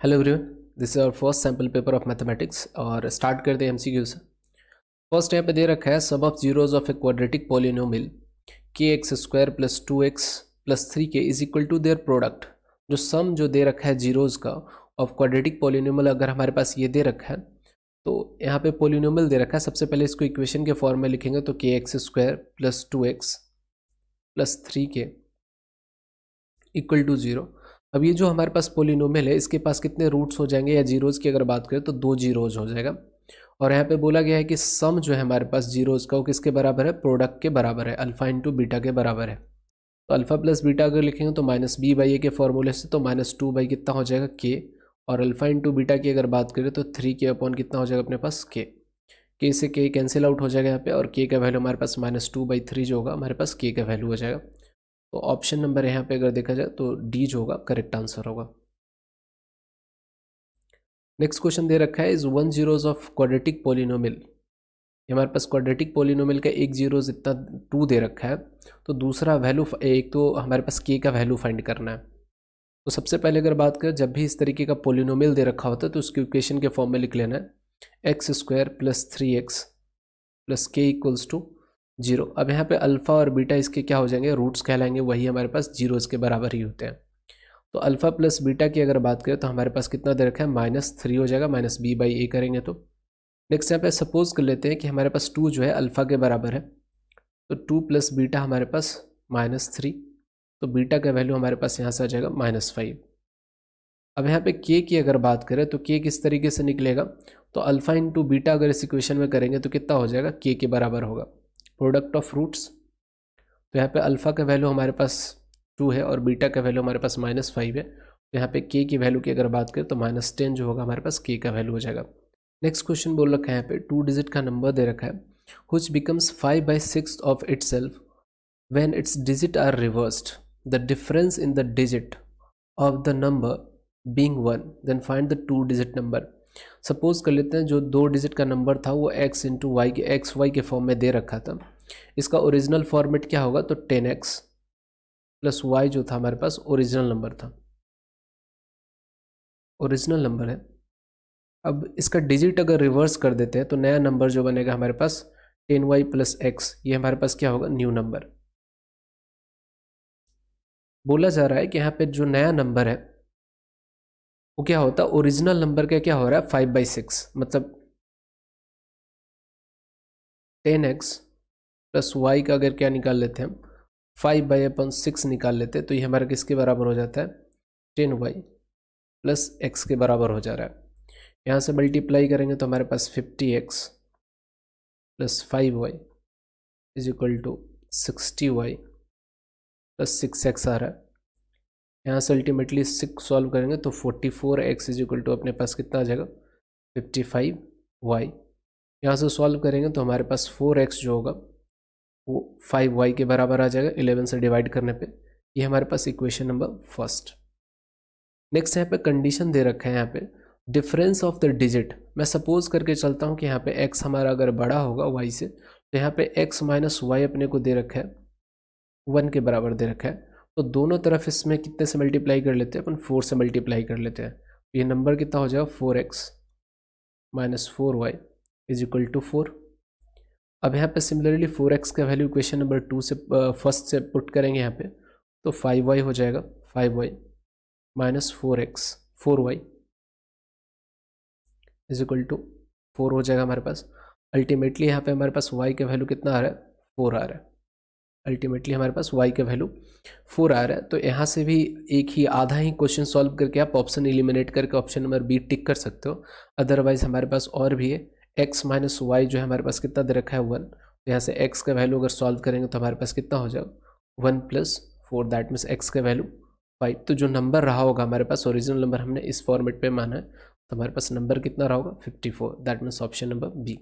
Hello everyone, this is our first sample paper of mathematics और start करते हैं MCQ से। फर्स्ट यहाँ पे दे रखा है sum of zeros of a quadratic polynomial के x square plus 2x plus 3k is equal to their product. जो सम जो दे रखा है जीरोज का ऑफ क्वाड्रेटिक पॉलिनोमियल, अगर हमारे पास ये दे रखा है तो यहाँ पे पॉलिनोमियल दे रखा है। सबसे पहले इसको इक्वेशन के फॉर्म में लिखेंगे तो k x square plus 2x plus 3k equal to 0। अब ये जो हमारे पास पोलिनोमियल है इसके पास कितने रूट्स हो जाएंगे, या जीरोज़ की अगर बात करें तो 2 जीरोज़ हो जाएगा। और यहाँ पे बोला गया है कि सम जो है हमारे पास जीरोज़ का वो किसके बराबर है, प्रोडक्ट के बराबर है, अल्फा इंटू बीटा के बराबर है। तो अल्फा प्लस बीटा अगर लिखेंगे तो माइनस बी बाई ए के फॉर्मूले से तो -2 बाई कितना हो जाएगा के, और अल्फा इंटू बीटा की अगर बात करें तो 3k अपॉन कितना हो जाएगा अपने पास के से के कैंसिल आउट हो जाएगा यहाँ पे, और के का वैल्यू हमारे पास -2/3 जो होगा हमारे पास के का वैल्यू हो जाएगा। तो ऑप्शन नंबर यहाँ पे अगर देखा जाए तो डी जो होगा करेक्ट आंसर होगा। नेक्स्ट क्वेश्चन दे रखा है is 1 zeros of quadratic polynomial. हमारे पास क्वाड्रेटिक पॉलिनोमियल का एक जीरोज इतना 2 दे रखा है, तो दूसरा वैल्यू, एक तो हमारे पास के का वैल्यू फाइंड करना है। तो सबसे पहले अगर बात करें, जब भी इस तरीके का पॉलिनोमियल दे रखा होता है तो उसकी इक्वेशन के फॉर्म में लिख लेना है x square plus 3x plus के इक्वल्स टू 0। अब यहाँ पे अल्फ़ा और बीटा इसके क्या हो जाएंगे, रूट्स कहलाएंगे, वही हमारे पास जीरोज़ के बराबर ही होते हैं। तो अल्फ़ा प्लस बीटा की अगर बात करें तो हमारे पास कितना दे रखा है, -3 हो जाएगा, -b/a करेंगे तो। नेक्स्ट यहाँ पे सपोज कर लेते हैं कि हमारे पास 2 जो है अल्फ़ा के बराबर है, तो 2 प्लस बीटा हमारे पास -3, तो बीटा का वैल्यू हमारे पास यहाँ से आ जाएगा -5। अब यहाँ पे के की अगर बात करें तो के किस तरीके से निकलेगा, तो अल्फ़ा इंटू बीटा अगर इस इक्वेशन में करेंगे तो कितना हो जाएगा, के बराबर होगा प्रोडक्ट ऑफ रूट्स। तो यहाँ पे अल्फ़ा का वैल्यू हमारे पास 2 है और बीटा का वैल्यू हमारे पास -5 है। तो यहाँ पे के की वैल्यू की अगर बात करें तो -10 जो होगा हमारे पास के का वैल्यू हो जाएगा। नेक्स्ट क्वेश्चन बोल रखा है यहाँ पे 2 डिजिट का नंबर दे रखा है which becomes 5/6 of itself when its digits are reversed, the difference in the digit of the number being 1, then find the 2 digit number. Suppose कर लेते हैं जो 2 डिजिट का नंबर था वो x इंटू वाई के XY के फॉर्म में दे रखा था। इसका ओरिजिनल फॉर्मेट क्या होगा, तो 10x प्लस वाई जो था हमारे पास ओरिजिनल नंबर था, ओरिजिनल नंबर है। अब इसका डिजिट अगर रिवर्स कर देते हैं तो नया नंबर जो बनेगा हमारे पास 10y प्लस x, ये हमारे पास क्या होगा, न्यू नंबर। बोला जा रहा है कि यहाँ पे जो नया नंबर है वो क्या होता है, ओरिजिनल नंबर का क्या हो रहा है 5/6, मतलब 10x प्लस वाई का अगर क्या निकाल लेते हैं हम 5/6 निकाल लेते हैं तो ये हमारा किसके बराबर हो जाता है, 10y प्लस x के बराबर हो जा रहा है। यहाँ से मल्टीप्लाई करेंगे तो हमारे पास 50x plus 5y is equal to 60y plus 6x आ रहा है। यहाँ से अल्टीमेटली 6 सॉल्व करेंगे तो 44x इज इक्वल टू अपने पास कितना आ जाएगा, 55y। यहाँ से सॉल्व करेंगे तो हमारे पास 4x जो होगा वो 5y के बराबर आ जाएगा 11 से डिवाइड करने पे। ये हमारे पास इक्वेशन नंबर फर्स्ट। नेक्स्ट यहाँ पे कंडीशन दे रखा है, यहाँ पे डिफरेंस ऑफ द डिजिट। मैं सपोज करके चलता हूँ कि यहाँ पे x हमारा अगर बड़ा होगा y से, तो यहाँ पे x माइनस वाई अपने को दे रखा है 1 के बराबर दे रखा है, तो दोनों तरफ इसमें कितने से मल्टीप्लाई कर लेते हैं अपन, 4 से मल्टीप्लाई कर लेते हैं। तो ये नंबर कितना हो जाएगा, 4x minus 4y is equal to 4। अब यहाँ पे सिमिलरली 4x का वैल्यू इक्वेशन नंबर 2 से फर्स्ट से पुट करेंगे यहाँ पे, तो 5y हो जाएगा, 5y minus 4y is equal to 4 हो जाएगा हमारे पास। अल्टीमेटली यहाँ पे हमारे पास y का वैल्यू कितना आ रहा है, 4 आ रहा है। अल्टीमेटली हमारे पास y का वैल्यू 4 आ रहा है। तो यहाँ से भी एक ही आधा ही क्वेश्चन सॉल्व करके आप ऑप्शन एलिमिनेट करके ऑप्शन नंबर बी टिक कर सकते हो। अदरवाइज हमारे पास और भी है, x माइनस वाई जो है हमारे पास कितना दे रखा है 1, तो यहाँ से x का वैल्यू अगर सॉल्व करेंगे तो हमारे पास कितना हो जाएगा 1 प्लस 4, दैट मीन्स x का वैल्यू 5। तो जो नंबर रहा होगा हमारे पास ओरिजिनल नंबर हमने इस फॉर्मेट पे माना है, तो हमारे पास नंबर कितना रहा होगा 54, that means option number B.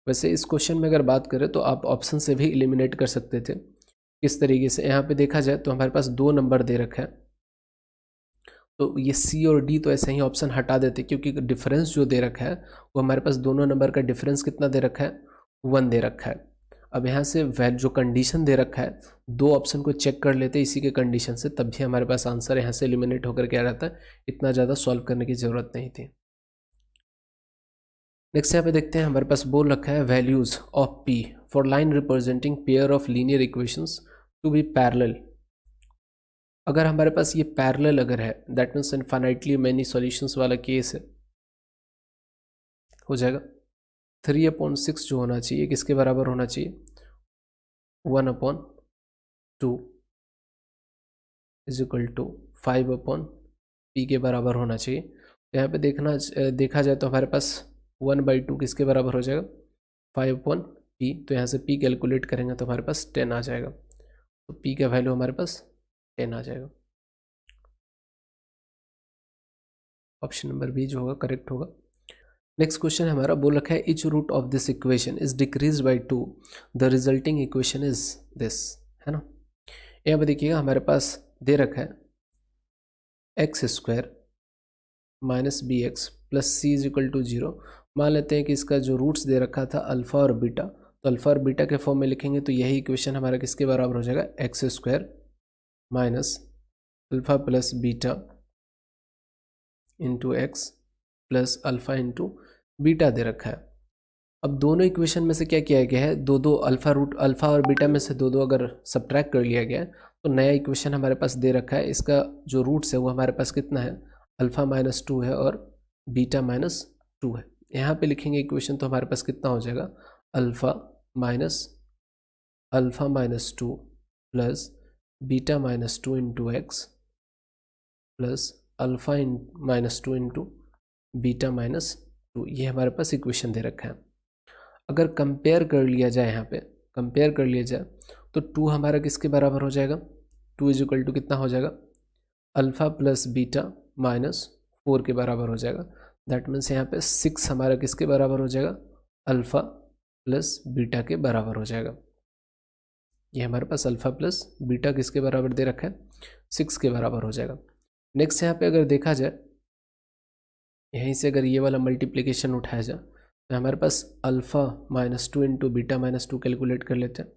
वैसे इस क्वेश्चन में अगर बात करें तो आप ऑप्शन से भी एलिमिनेट कर सकते थे। किस तरीके से, यहाँ पे देखा जाए तो हमारे पास 2 नंबर दे रखा है, तो ये सी और डी तो ऐसे ही ऑप्शन हटा देते क्योंकि डिफरेंस जो दे रखा है वो हमारे पास दोनों नंबर का डिफरेंस कितना दे रखा है, 1 दे रखा है। अब यहाँ से जो कंडीशन दे रखा है, दो ऑप्शन को चेक कर लेते हैं इसी के कंडीशन से, तब भी हमारे पास आंसर यहाँ से एलिमिनेट होकर क्या रहता है, इतना ज़्यादा सॉल्व करने की ज़रूरत नहीं थी। नेक्स्ट यहाँ पे देखते हैं, हमारे पास बोल रखा है values of p for line representing pair of linear equations to be parallel. अगर हमारे पास ये पैरेलल अगर है, that means infinitely many solutions वाला केस है, हो जाएगा 3/6 जो होना चाहिए किसके बराबर होना चाहिए, 1/2 इज इक्वल टू 5/p के बराबर होना चाहिए। तो यहाँ पे देखा जाए तो हमारे पास 1/2 किसके बराबर हो जाएगा, 5/p। तो यहाँ से p कैलकुलेट करेंगे तो हमारे पास 10 आ जाएगा, तो p का वैल्यू हमारे पास 10 आ जाएगा। ऑप्शन नंबर बी जो होगा करेक्ट होगा। नेक्स्ट क्वेश्चन हमारा बोल रखा है each root of this equation is decrease by 2, the resulting equation is this, है ना। यहाँ पर देखिएगा हमारे पास दे रखा है x² minus bx plus c is equal to 0। मान लेते हैं कि इसका जो रूट्स दे रखा था अल्फ़ा और बीटा, तो अल्फ़ा और बीटा के फॉर्म में लिखेंगे तो यही इक्वेशन हमारा किसके बराबर हो जाएगा, x² minus alpha plus beta into x plus alpha into beta दे रखा है। अब दोनों इक्वेशन में से क्या किया गया है, दो अल्फ़ा और बीटा में से दो अगर सब्ट्रैक्ट कर लिया गया है तो नया इक्वेशन हमारे पास दे रखा है। इसका जो रूट्स है वो हमारे पास कितना है, अल्फ़ा -2 है और बीटा -2 है। यहाँ पे लिखेंगे इक्वेशन तो हमारे पास कितना हो जाएगा, alpha -2 plus beta -2 into x plus alpha -2 into beta -2, ये हमारे पास इक्वेशन दे रखा है। अगर कंपेयर कर लिया जाए, यहाँ पे कंपेयर कर लिया जाए तो 2 हमारा किसके बराबर हो जाएगा, 2 इज इक्वल टू कितना हो जाएगा, अल्फ़ा प्लस बीटा -4 के बराबर हो जाएगा। दैट मीन्स यहाँ पे 6 हमारा किसके बराबर हो जाएगा, अल्फ़ा प्लस बीटा के बराबर हो जाएगा। ये हमारे पास अल्फ़ा प्लस बीटा किसके बराबर दे रखा है, 6 के बराबर हो जाएगा। नेक्स्ट यहाँ पे अगर देखा जाए, यहीं से अगर ये वाला मल्टीप्लिकेशन उठाया जाए तो हमारे पास अल्फ़ा -2 इंटू बीटा -2 कैलकुलेट कर लेते हैं।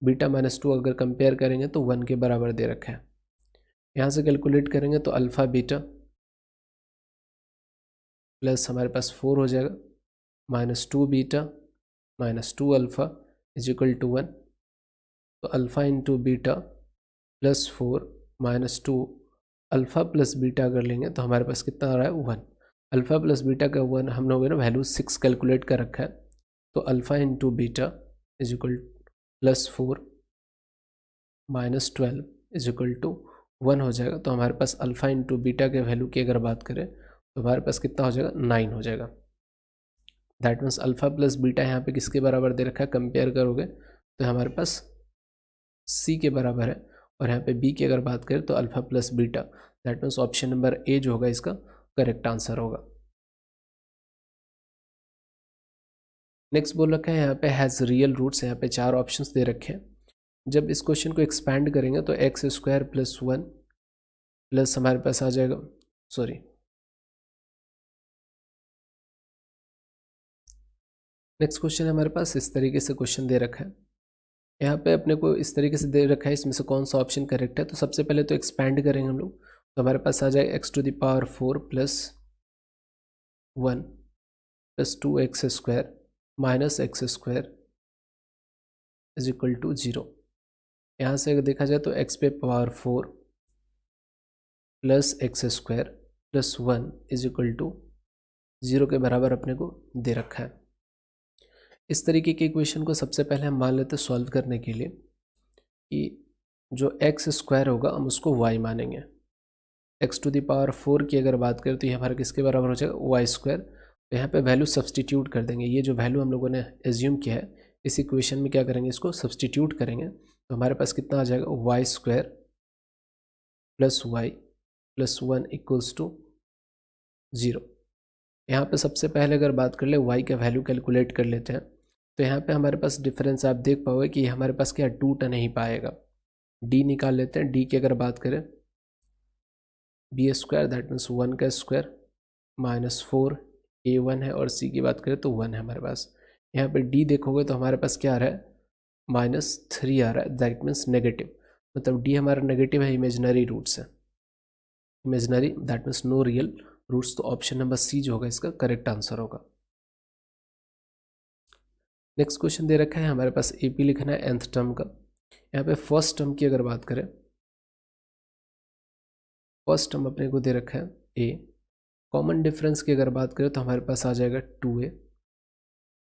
बीटा -2 अगर कंपेयर करेंगे तो 1 के बराबर दे रखा है। यहाँ से कैलकुलेट करेंगे तो अल्फ़ा बीटा प्लस हमारे पास 4 हो जाएगा, -2 beta -2 alpha is equal to 1। तो alpha into beta plus 4 -2 alpha plus beta अगर लेंगे तो हमारे पास कितना आ रहा है, 1। अल्फ़ा प्लस बीटा का 1 हम लोगों ने वैल्यू 6 कैलकुलेट कर रखा है। तो alpha into beta is equal plus 4 -12 is equal to 1 हो जाएगा। तो हमारे पास अल्फ़ा इंटू बीटा के वैल्यू की अगर बात करें तो हमारे पास कितना हो जाएगा, 9 हो जाएगा। That means alpha plus beta यहाँ पे किसके बराबर दे रखा है, कंपेयर करोगे तो हमारे पास सी के बराबर है। और यहाँ पे बी की अगर बात करें तो alpha plus beta, that means option number A जो होगा इसका करेक्ट आंसर होगा। नेक्स्ट बोल रखा है यहाँ पे हैज़ रियल रूट्स, यहाँ पे 4 ऑप्शंस दे रखे हैं। जब इस क्वेश्चन को एक्सपैंड करेंगे तो x² प्लस 1 प्लस हमारे पास आ जाएगा, नेक्स्ट क्वेश्चन हमारे पास इस तरीके से क्वेश्चन दे रखा है। यहाँ पे अपने को इस तरीके से दे रखा है, इसमें से कौन सा ऑप्शन करेक्ट है। तो सबसे पहले तो एक्सपैंड करेंगे हम लोग, तो हमारे पास आ जाएगा x⁴ plus 1 plus 2x² minus x² is equal to 0। यहाँ से अगर देखा जाए तो x⁴ plus x² plus 1 is equal to 0 के बराबर अपने को दे रखा है। इस तरीके के इक्वेशन को सबसे पहले हम मान लेते हैं सॉल्व करने के लिए कि जो x² होगा हम उसको y मानेंगे। x⁴ की अगर बात करें तो ये हमारा किसके बराबर हो जाएगा, y²। तो यहाँ पे वैल्यू सब्सटीट्यूट कर देंगे। ये जो वैल्यू हम लोगों ने एज्यूम किया है इस इक्वेशन में क्या करेंगे, इसको सब्सटीट्यूट करेंगे तो हमारे पास कितना आ जाएगा, y² plus y plus 1 equals to 0। यहाँ पे सबसे पहले अगर बात कर ले y का वैल्यू कैलकुलेट कर लेते हैं तो यहाँ पे हमारे पास डिफरेंस आप देख पाओगे कि हमारे पास क्या टूट नहीं पाएगा। d निकाल लेते हैं, d की अगर बात करें b² दैट मीन्स 1 का स्क्वायर -4 a1 है और c की बात करें तो 1 है हमारे पास। यहाँ पे d देखोगे तो हमारे पास क्या आ रहा है, -3 आ रहा है, दैट मीन्स नेगेटिव, मतलब डी हमारा नेगेटिव है, इमेजनरी रूट्स है, imaginary that means no real roots. तो ऑप्शन नंबर सी जो होगा इसका करेक्ट आंसर होगा। नेक्स्ट क्वेश्चन दे रखा है हमारे पास, एपी लिखना है nth टर्म का। यहाँ पे फर्स्ट टर्म की अगर बात करें, फर्स्ट टर्म अपने को दे रखा है ए। कॉमन डिफरेंस की अगर बात करें तो हमारे पास आ जाएगा 2a।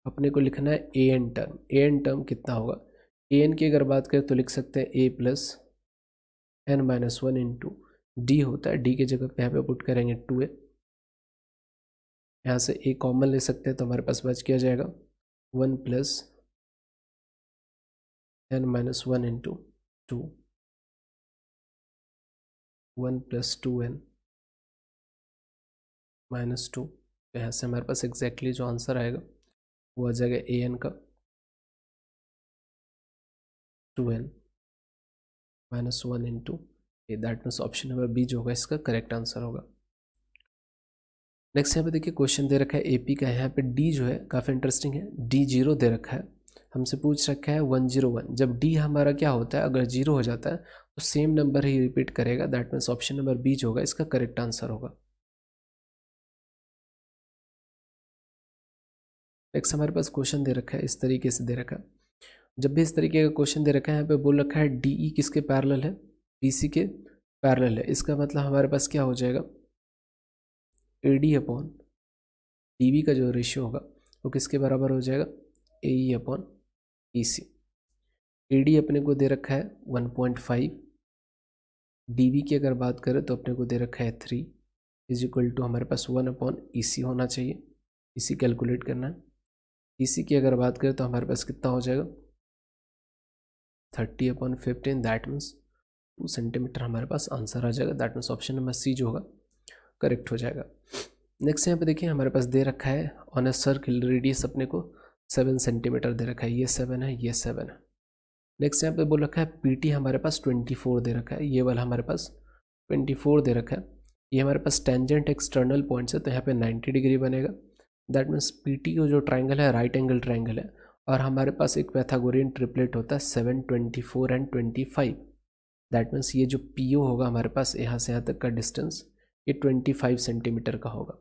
अपने को लिखना है A N term, A N term कितना होगा, ए एन की अगर बात करें तो लिख सकते हैं a plus n minus 1 into D होता है, डी की जगह पे यहाँ पे पुट करेंगे 2a। यहाँ से a कॉमन ले सकते हैं तो हमारे पास बच क्या जाएगा 1 plus n minus 1 into 2, 1 plus 2n minus 2। तो यहाँ से हमारे पास एग्जैक्टली जो आंसर आएगा वो आ जाएगा ए एन का 2n minus 1 into a, that means option number B जो होगा इसका करेक्ट आंसर होगा। नेक्स्ट यहाँ पे देखिए क्वेश्चन दे रखा है एपी का, यहाँ पे डी जो है काफ़ी इंटरेस्टिंग है, डी 0 दे रखा है, हमसे पूछ रखा है 101। जब डी हमारा क्या होता है, अगर 0 हो जाता है तो सेम नंबर ही रिपीट करेगा, that means option number B जो होगा इसका करेक्ट आंसर होगा। नेक्स्ट हमारे पास क्वेश्चन दे रखा है, इस तरीके से दे रखा है, जब भी इस तरीके का क्वेश्चन दे रखा है यहाँ पे बोल रखा है डीई किसके पैरेलल है, बीसी के पैरेलल है, इसका मतलब हमारे पास क्या हो जाएगा एडी अपॉन डीबी का जो रेशियो होगा वो किसके बराबर हो जाएगा एई अपॉन ईसी। एडी अपने को दे रखा है 1.5, डीबी की अगर बात करें तो अपने को दे रखा है 3 इज इक्वल टू हमारे पास 1 अपॉन ईसी होना चाहिए, ईसी कैलकुलेट करना है। ईसी की अगर बात करें तो हमारे पास कितना हो जाएगा 30 अपॉन 15, दैट मीन्स 2 सेंटीमीटर हमारे पास आंसर आ जाएगा, that means option number C जो होगा करेक्ट हो जाएगा। नेक्स्ट यहाँ पे देखिए हमारे पास दे रखा है ऑन ए सर्किल रेडियस अपने को 7 सेंटीमीटर दे रखा है, ये 7 है, ये 7 है। नेक्स्ट यहाँ पे बोल रखा है पीटी हमारे पास 24 दे रखा है, ये वाला हमारे पास 24 दे रखा है, ये हमारे पास टेंजेंट एक्सटर्नल पॉइंट्स है तो यहाँ पे 90 डिग्री बनेगा, दैट मीन्स पीटी को जो ट्राइंगल है राइट एंगल ट्राइंगल है, और हमारे पास एक पैथागोरियन ट्रिपलेट होता है 7, 24 एंड 25, दैट मीन्स ये जो पीओ होगा हमारे पास यहाँ से यहाँ तक का डिस्टेंस ये 25 सेंटीमीटर का होगा।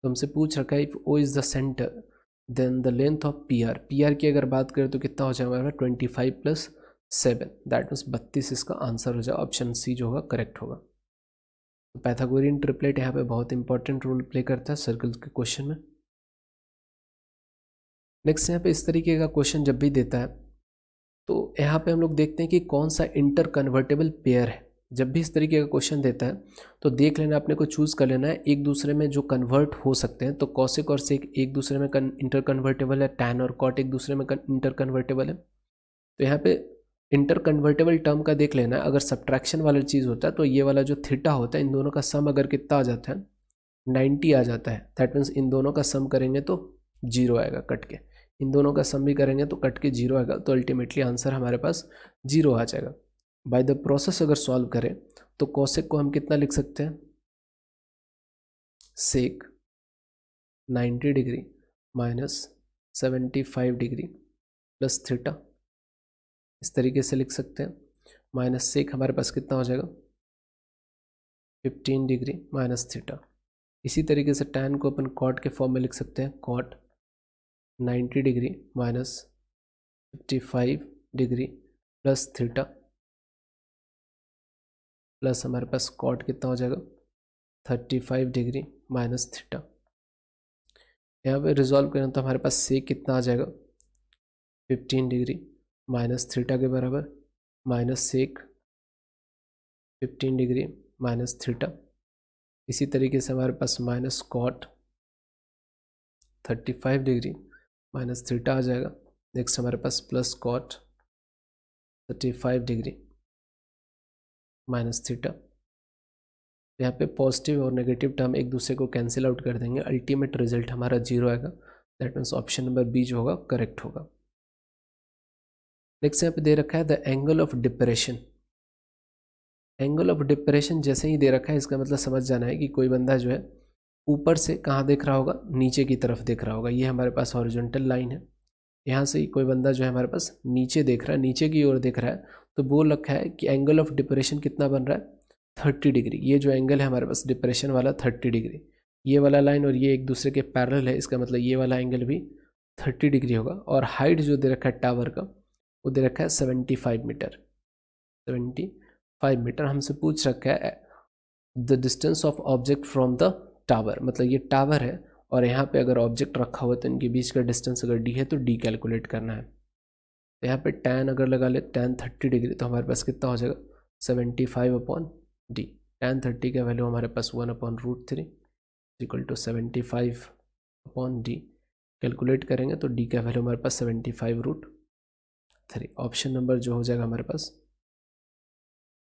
तो हमसे पूछ रखा है if O is the centre then the length of P R, P R की अगर बात करें तो कितना हो जाएगा हमारा 25 प्लस 7, दैट मीन्स 32 इसका आंसर हो जाएगा, ऑप्शन सी जो होगा करेक्ट होगा। तो पैथागोरियन ट्रिपलेट यहाँ पे बहुत इंपॉर्टेंट रोल प्ले करता है सर्कल के क्वेश्चन में। नेक्स्ट यहाँ पे इस तरीके का क्वेश्चन जब भी देता है तो यहाँ पे हम लोग देखते हैं कि कौन सा इंटर कन्वर्टेबल पेयर है। जब भी इस तरीके का क्वेश्चन देता है तो देख लेना, अपने को चूज़ कर लेना है एक दूसरे में जो कन्वर्ट हो सकते हैं, तो कॉसेक और सेक एक दूसरे में इंटर कन्वर्टेबल है, टैन और कॉट एक दूसरे में इंटर कन्वर्टेबल है। तो यहाँ पे इंटर कन्वर्टेबल टर्म का देख लेना है, अगर सब्ट्रैक्शन वाला चीज़ होता है तो ये वाला जो थीटा होता है इन दोनों का सम अगर कितना आ जाता है 90 आ जाता है, दैट मीन्स इन दोनों का सम करेंगे तो 0 आएगा कट के, इन दोनों का सम भी करेंगे तो कट के 0 आएगा, तो अल्टीमेटली आंसर हमारे पास 0 आ जाएगा। बाय द प्रोसेस अगर सॉल्व करें तो कोसेक को हम कितना लिख सकते हैं सेक 90 degree minus 75 degree plus theta, इस तरीके से लिख सकते हैं। माइनस सेक हमारे पास कितना हो जाएगा 15 डिग्री माइनस थीटा। इसी तरीके से टैन को अपन कॉट के फॉर्म में लिख सकते हैं, cot 90 degree minus 55 degree plus theta, plus हमारे पास कॉट कितना हो जाएगा 35 डिग्री माइनस थीटा। यहाँ पे रिजॉल्व करें तो हमारे पास सेक कितना आ जाएगा 15 डिग्री माइनस थीटा के बराबर, minus sec 15 degree minus theta. इसी तरीके से हमारे पास minus cot 35 degree minus theta आ जाएगा। नेक्स्ट हमारे पास plus cot 35 degree minus theta. यहाँ पे पॉजिटिव और नेगेटिव टर्म एक दूसरे को कैंसिल आउट कर देंगे, अल्टीमेट रिजल्ट हमारा 0 आएगा, that means option number B जो होगा करेक्ट होगा। नेक्स्ट यहाँ पे दे रखा है the angle of depression. Angle of depression जैसे ही दे रखा है इसका मतलब समझ जाना है कि कोई बंदा जो है ऊपर से कहाँ देख रहा होगा, नीचे की तरफ देख रहा होगा। ये हमारे पास हॉरिजॉन्टल लाइन है, यहाँ से कोई बंदा जो है हमारे पास नीचे देख रहा है, नीचे की ओर देख रहा है, तो बोल रखा है कि एंगल ऑफ डिप्रेशन कितना बन रहा है 30 डिग्री। ये जो एंगल है हमारे पास डिप्रेशन वाला 30 डिग्री, ये वाला लाइन और ये एक दूसरे के पैरेलल है, इसका मतलब ये वाला एंगल भी 30 डिग्री होगा। और हाइट जो दे रखा है टावर का वो दे रखा है 75 मीटर। 75 मीटर हमसे पूछ रखा है the distance of object from the tower, मतलब ये टावर है और यहाँ पे अगर ऑब्जेक्ट रखा हुआ तो इनके बीच का डिस्टेंस अगर डी है तो डी कैलकुलेट करना है। तो यहाँ पे tan अगर लगा ले tan 30 डिग्री तो हमारे पास कितना हो जाएगा 75/d। tan 30 का वैल्यू हमारे पास 1/√3 इक्वल टू 75/d। कैलकुलेट करेंगे तो d का वैल्यू हमारे पास 75√3। ऑप्शन नंबर जो हो जाएगा हमारे पास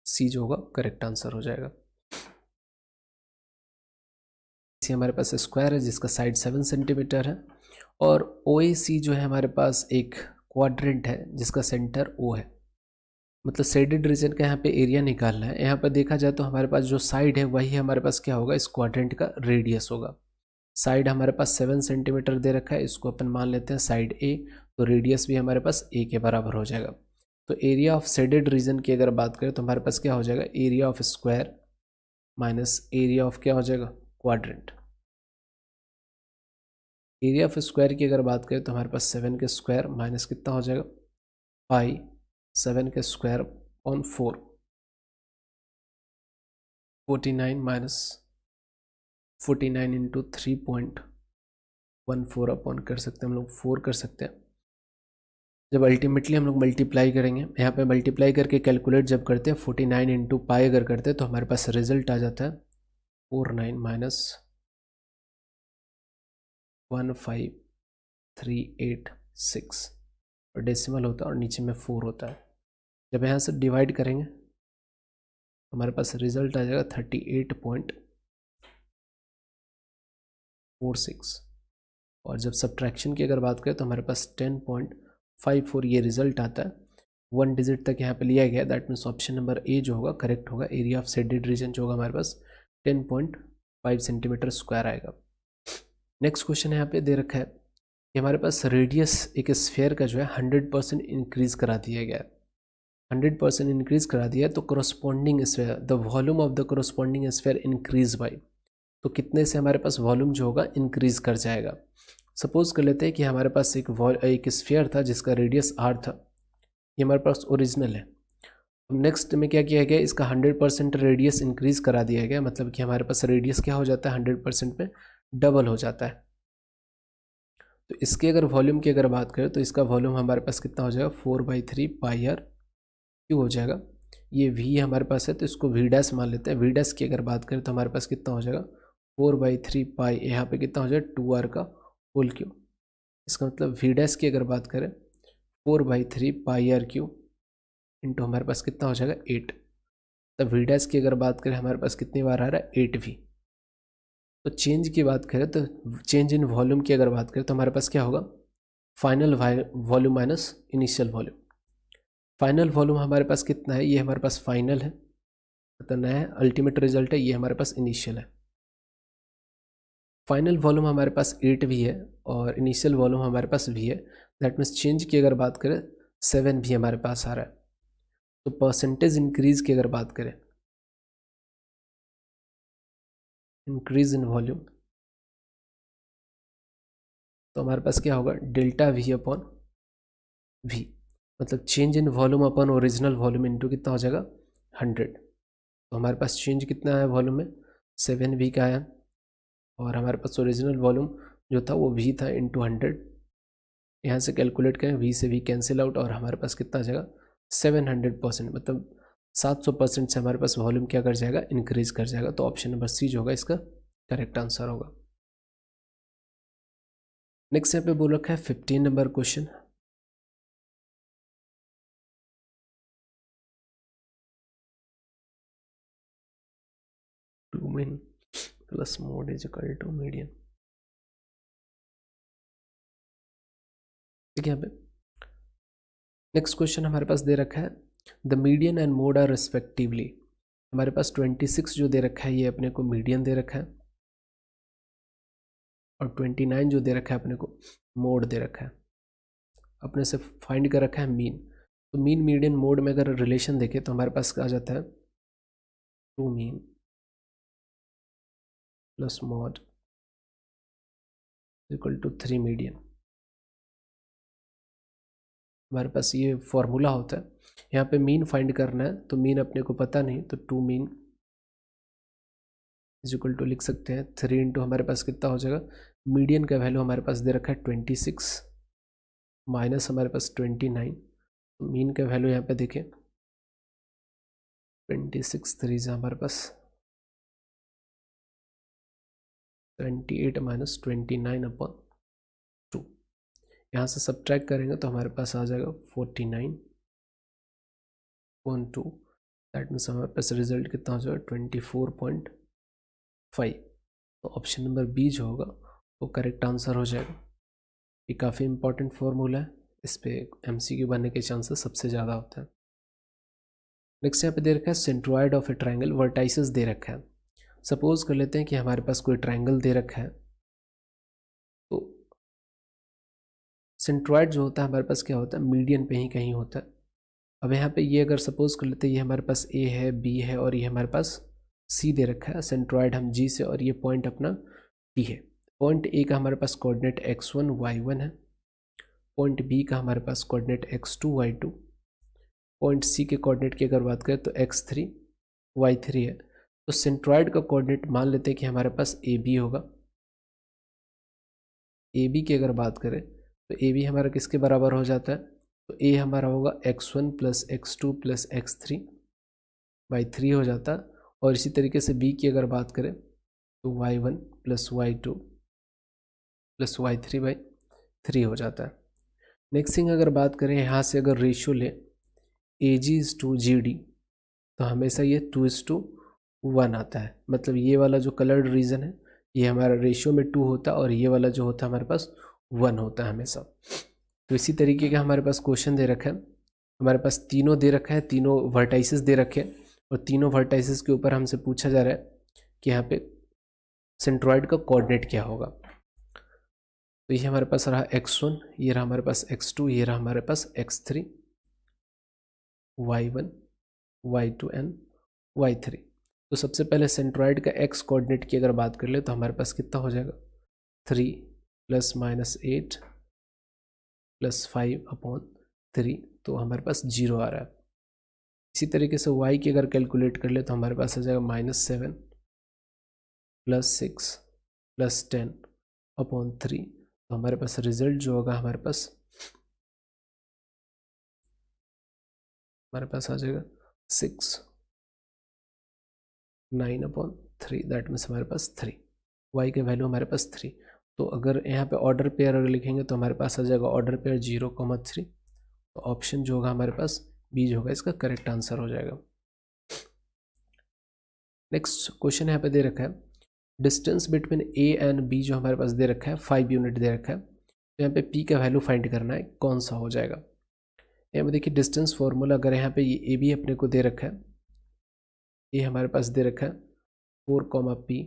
सी जो होगा करेक्ट आंसर हो जाएगा। इसी हमारे पास स्क्वायर है जिसका साइड 7 सेंटीमीटर है और OAC जो है हमारे पास एक क्वाड्रेंट है जिसका सेंटर O है, मतलब शेडेड रीजन का यहाँ पे एरिया निकालना है। यहाँ पर देखा जाए तो हमारे पास जो साइड है वही हमारे पास क्या होगा इस क्वाड्रेंट का रेडियस होगा। साइड हमारे पास 7 सेंटीमीटर दे रखा है, इसको अपन मान लेते हैं साइड A, तो रेडियस भी हमारे पास A के बराबर हो जाएगा। तो एरिया ऑफ शेडेड रीजन की अगर बात करें तो हमारे पास क्या हो जाएगा area of square minus area of क्या हो जाएगा क्वाड्रेंट। एरिया ऑफ स्क्वायर की अगर बात करें तो हमारे पास 7 के स्क्वायर माइनस कितना हो जाएगा पाई 7 के square on 4, 49 minus 49 into 3.14 upon कर सकते हैं हम लोग 4 कर सकते हैं। जब अल्टीमेटली हम लोग मल्टीप्लाई करेंगे, यहाँ पे मल्टीप्लाई करके कैलकुलेट जब करते हैं 49 इंटू पाई अगर करते हैं तो हमारे पास रिजल्ट आ जाता है 49 माइनस 1536 और डेसिमल होता है और नीचे में 4 होता है। जब यहाँ से डिवाइड करेंगे तो हमारे पास रिजल्ट आ जाएगा 38.46 और जब सब्ट्रैक्शन की अगर बात करें तो हमारे पास 10.54 ये रिजल्ट आता है। 1 डिजिट तक यहाँ पे लिया गया, that means option number A जो होगा करेक्ट होगा। एरिया ऑफ शेडेड रीजन जो होगा हमारे पास 10.5 सेंटीमीटर स्क्वायर आएगा। नेक्स्ट क्वेश्चन यहाँ पे दे रखा है कि हमारे पास रेडियस एक स्फेयर का जो है 100% इंक्रीज करा दिया गया है। 100% इंक्रीज करा दिया है तो corresponding sphere the volume of the corresponding sphere increase by, तो कितने से हमारे पास वॉल्यूम जो होगा इंक्रीज कर जाएगा। सपोज कर लेते हैं कि हमारे पास एक स्फीयर था जिसका रेडियस r था, ये हमारे पास ओरिजिनल है। अब नेक्स्ट में क्या किया गया इसका 100% रेडियस इंक्रीज करा दिया गया, मतलब कि हमारे पास रेडियस क्या हो जाता है 100% में डबल हो जाता है। तो इसके अगर वॉल्यूम की अगर बात करें तो इसका वॉल्यूम हमारे पास कितना हो जाएगा 4/3 पाई r क्यों हो जाएगा। ये v हमारे पास है तो इसको v डैश मान लेते हैं। v डैश की अगर बात करें तो हमारे पास कितना हो जाएगा 4/3 पाई, यहाँ पे कितना हो जाएगा 2r का होल क्यू। इसका मतलब v डैश की अगर बात करें 4/3 पाई r क्यू इंटू हमारे पास कितना हो जाएगा 8। तब v डैश की अगर बात करें हमारे पास कितनी बार आ रहा है 8v। तो चेंज की बात करें तो चेंज इन वॉल्यूम की अगर बात करें तो हमारे पास क्या होगा final volume minus initial volume. Final volume हमारे पास कितना है, ये हमारे पास फाइनल है मतलब नया है, अल्टीमेट रिजल्ट है, ये हमारे पास इनिशियल है। फाइनल वॉल्यूम हमारे पास 8v है और इनिशियल वॉल्यूम हमारे पास v है। दैट मीन्स चेंज की अगर बात करें 7v हमारे पास आ रहा है। तो परसेंटेज इंक्रीज की अगर बात करें इंक्रीज इन वॉल्यूम तो हमारे पास क्या होगा डेल्टा v अपॉन v, मतलब change in volume upon original volume into कितना हो जाएगा 100। तो हमारे पास चेंज कितना है वॉल्यूम में 7v का है और हमारे पास ओरिजिनल वॉल्यूम जो था वो v था इंटू 100। यहाँ से कैलकुलेट करें v से v कैंसिल आउट और हमारे पास कितना आ जाएगा 700%, मतलब 700% से हमारे पास वॉल्यूम क्या कर जाएगा इंक्रीज कर जाएगा। तो ऑप्शन नंबर सी जो होगा इसका करेक्ट आंसर होगा। नेक्स्ट यहाँ पे बोल रखा है 15 number question. Two mean plus mode is equal to median. ठीक है, यहाँ पे नेक्स्ट क्वेश्चन हमारे पास दे रखा है the median and mode are respectively. हमारे पास 26 जो दे रखा है ये अपने को मीडियन दे रखा है और 29 जो दे रखा है अपने को मोड दे रखा है। अपने से फाइंड कर रखा है मीन। तो मीन मीडियन मोड में अगर रिलेशन देखें तो हमारे पास आ जाता है 2 mean plus mode equal to 3 median. हमारे पास ये फॉर्मूला होता है। यहाँ पे मीन फाइंड करना है तो मीन अपने को पता नहीं, तो 2 मीन इज इक्वल टू लिख सकते हैं 3 इंटू हमारे पास कितना हो जाएगा, मीडियन का वैल्यू हमारे पास दे रखा है 26 माइनस हमारे पास 29। तो मीन का वैल्यू यहाँ पे देखें 26 3 से हमारे पास 28 माइनस 29 अपॉन 2। यहाँ से सब्ट्रैक्ट करेंगे तो हमारे पास आ जाएगा 49.2। दैट मीन्स हमारे पास रिजल्ट कितना हो जाएगा 24.5। तो ऑप्शन नंबर बी जो होगा वो करेक्ट आंसर हो जाएगा। ये काफ़ी इंपॉर्टेंट फॉर्मूला है, इस पर MCQ बनने के चांसेस सबसे ज़्यादा होते हैं। नेक्स्ट यहाँ पे दे रखा है centroid of a triangle, vertices दे रखा है। सपोज कर लेते हैं कि हमारे पास कोई ट्रायंगल दे रखा है, तो सेंट्रॉइड जो होता है हमारे पास क्या होता है, मीडियन पे ही कहीं होता है। अब यहाँ पे ये अगर सपोज कर लेते हैं ये हमारे पास A है, B है और ये हमारे पास C दे रखा है, सेंट्रॉइड हम G से, और ये पॉइंट अपना D है। पॉइंट A का हमारे पास कोऑर्डिनेट x1 y1 है, पॉइंट B का हमारे पास coordinate x2 y2, point C के कोऑर्डिनेट की अगर बात करें तो x3 y3 है। तो सेंट्रॉइड का कोऑर्डिनेट मान लेते हैं कि हमारे पास AB होगा। AB की अगर बात करें तो AB हमारा किसके बराबर हो जाता है, तो A हमारा होगा x1 plus x2 plus x3 by 3 हो जाता है। और इसी तरीके से B की अगर बात करें तो y1 plus y2 plus y3 by 3 हो जाता है। नेक्स्ट थिंग अगर बात करें यहाँ से अगर रेशियो ले AG/GD तो हमेशा ये 2:1 आता है। मतलब ये वाला जो कलर्ड रीजन है ये हमारा रेशियो में 2 होता है और ये वाला जो होता है हमारे पास 1 होता है हमेशा। तो इसी तरीके का हमारे पास क्वेश्चन दे रखा है, हमारे पास तीनों दे रखा है, तीनों वर्टाइसेस दे रखे हैं और तीनों वर्टाइसेस के ऊपर हमसे पूछा जा रहा है कि यहाँ पे सेंट्रॉइड का कोऑर्डिनेट क्या होगा। तो ये हमारे पास रहा x1, ये रहा हमारे पास x2, ये रहा हमारे पास x3 y1 y2 and y3। तो सबसे पहले सेंट्रॉइड का x कोऑर्डिनेट की अगर बात कर ले तो हमारे पास कितना हो जाएगा 3 प्लस माइनस 8 प्लस 5 अपॉन 3, तो हमारे पास 0 आ रहा है। इसी तरीके से y की अगर कैलकुलेट कर ले तो हमारे पास आ जाएगा -7 प्लस 6 प्लस 10 अपॉन 3। तो हमारे पास रिजल्ट जो होगा हमारे पास आ जाएगा 6 9 अपॉन 3। दैट मीन्स हमारे पास 3, y के वैल्यू हमारे पास 3। तो अगर यहाँ पे ऑर्डर पेयर अगर लिखेंगे तो हमारे पास आ जाएगा ऑर्डर पेयर 0,3। तो ऑप्शन जो होगा हमारे पास बी जो होगा इसका करेक्ट आंसर हो जाएगा। नेक्स्ट क्वेश्चन यहाँ पे दे रखा है distance between A and B जो हमारे पास दे रखा है 5 यूनिट दे रखा है। तो यहाँ पे P का वैल्यू फाइंड करना है, कौन सा हो जाएगा। यहाँ पे देखिए डिस्टेंस फॉर्मूला अगर यहाँ पे ये AB अपने को दे रखा है, ये हमारे पास दे रखा है 4,P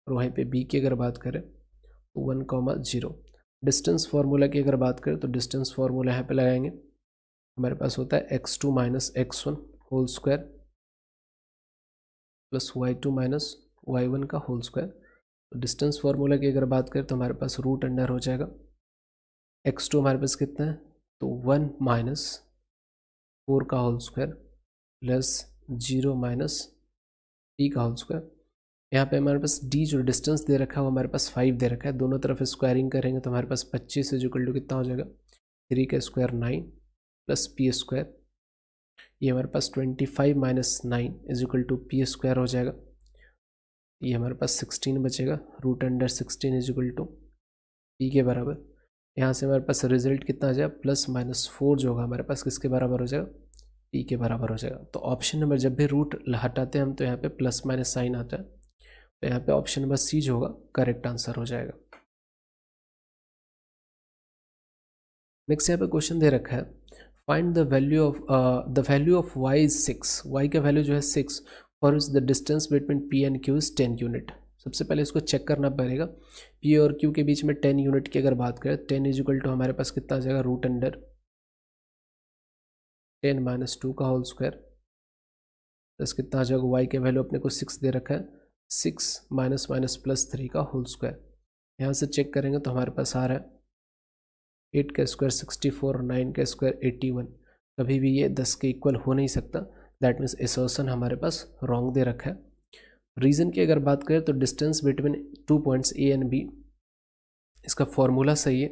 और वहीं पे B की अगर बात करें तो 1,0। डिस्टेंस फार्मूला की अगर बात करें तो डिस्टेंस फार्मूला यहाँ पे लगाएंगे, हमारे पास होता है x2 minus x1 whole square plus y2 minus y1 का होल स्क्वायर। तो डिस्टेंस फार्मूला की अगर बात करें तो हमारे पास रूट अंडर हो जाएगा x2 हमारे पास कितना है तो 1 माइनस 4 का whole square plus 0 minus p का होल स्क्वायर। यहाँ पे हमारे पास d जो डिस्टेंस दे रखा है वो हमारे पास 5 दे रखा है, दोनों तरफ स्क्वायरिंग करेंगे तो हमारे पास 25 इज इक्वल टू कितना हो जाएगा 3 का स्क्वायर 9 प्लस p स्क्वायर। ये हमारे पास 25 minus 9 is equal to p square हो जाएगा। ये हमारे पास 16 बचेगा, root under 16 is equal to p के बराबर। यहाँ से हमारे पास रिजल्ट कितना आ जाएगा +-4 जो होगा हमारे पास किसके बराबर हो जाएगा p के बराबर हो जाएगा। तो ऑप्शन नंबर जब भी रूट हटाते हैं हम तो यहाँ पे प्लस माइनस साइन आता है, तो यहाँ पे ऑप्शन नंबर सी जो होगा करेक्ट आंसर हो जाएगा। नेक्स्ट यहाँ पे क्वेश्चन दे रखा है find the value of y is 6, y का वैल्यू जो है 6 for the distance between p and q is 10 unit. सबसे पहले इसको चेक करना पड़ेगा। पी और क्यू के बीच में 10 यूनिट की अगर बात करें, 10 इजिकल टू हमारे पास कितना आ जाएगा, रूट अंडर 10 माइनस 2 का होल स्क्वायर प्लस कितना आ जाएगा, वाई के वैल्यू अपने को 6 दे रखा है, 6 माइनस माइनस प्लस 3 का होल स्क्वायर। यहाँ से चेक करेंगे तो हमारे पास आ रहा है 8 का स्क्वायर 64, 9 का स्क्वायर 81। कभी भी ये 10 के इक्वल हो नहीं सकता, दैट मीन्स असर्शन हमारे पास रॉन्ग दे रखा है। रीज़न की अगर बात करें तो distance between 2 points A and B, इसका फॉर्मूला सही है,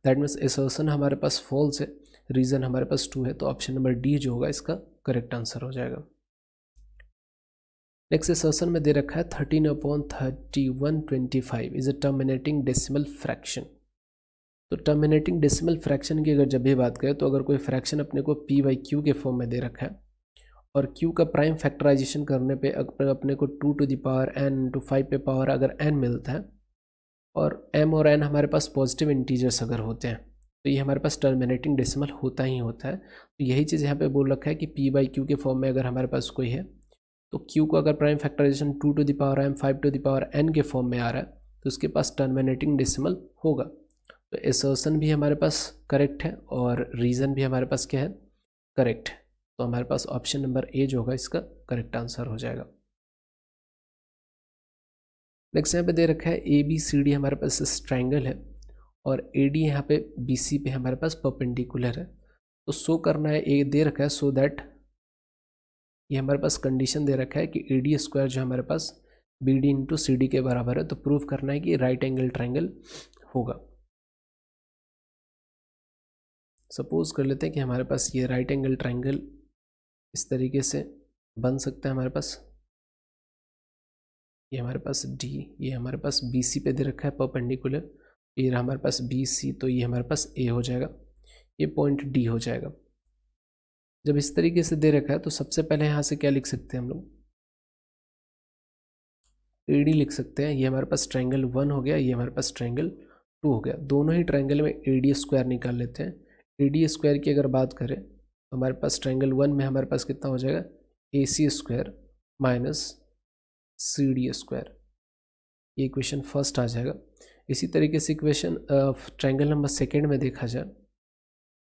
दैट मीन्स असर्शन हमारे पास फॉल्स है, रीज़न हमारे पास 2 है, तो ऑप्शन नंबर डी जो होगा इसका करेक्ट आंसर हो जाएगा। नेक्स्ट असर्शन में दे रखा है 13/3125 is a terminating decimal fraction. तो टर्मिनेटिंग डेसिमल फ्रैक्शन की अगर जब भी बात करें तो अगर कोई फ्रैक्शन अपने को p बाई क्यू के फॉर्म में दे रखा है और q का प्राइम फैक्टराइजेशन करने पे अपने को 2 to the power n into 5 पे पावर अगर n मिलता है और m और n हमारे पास पॉजिटिव इंटीजर्स अगर होते हैं तो ये हमारे पास टर्मिनेटिंग डेसिमल होता ही होता है। तो यही चीज़ यहाँ पे बोल रखा है कि p बाई क्यू के फॉर्म में अगर हमारे पास कोई है तो q को अगर prime factorisation 2 to the power m 5 to the power n के फॉर्म में आ रहा है तो उसके पास टर्मिनेटिंग डेसिमल होगा। तो असर्शन भी हमारे पास करेक्ट है और रीज़न भी हमारे पास क्या है, करेक्ट है। तो हमारे पास ऑप्शन नंबर ए जो होगा इसका करेक्ट आंसर हो जाएगा। नेक्स्ट यहाँ पे दे रखा है ए बी सी डी हमारे पास ट्रायंगल है और ए डी यहाँ पे बी सी पे हमारे पास परपेंडिकुलर है। तो शो करना है, ए दे रखा है सो दैट ये हमारे पास कंडीशन दे रखा है कि ए डी स्क्वायर जो हमारे पास B D into C D के बराबर है। तो प्रूव करना है कि राइट एंगल ट्रायंगल होगा। सपोज कर लेते हैं कि हमारे पास ये राइट एंगल ट्रायंगल इस तरीके से बन सकता है। हमारे पास ये हमारे पास डी, ये हमारे पास बी सी पे दे रखा है परपेंडिकुलर, ये हमारे पास बी सी, तो ये हमारे पास ए हो जाएगा, ये पॉइंट डी हो जाएगा। जब इस तरीके से दे रखा है तो सबसे पहले यहाँ से क्या लिख सकते हैं हम लोग, ए डी लिख सकते हैं। ये हमारे पास ट्रायंगल 1 हो गया, ये हमारे पास ट्रायंगल 2 हो गया। दोनों ही ट्रायंगल में ए डी स्क्वायर निकाल लेते हैं। ए डी स्क्वायर की अगर बात करें तो हमारे पास ट्रायंगल 1 में हमारे पास कितना हो जाएगा, A C square minus C D square, ये इक्वेशन फर्स्ट आ जाएगा। इसी तरीके से इक्वेशन ट्रायंगल नंबर सेकेंड में देखा जाए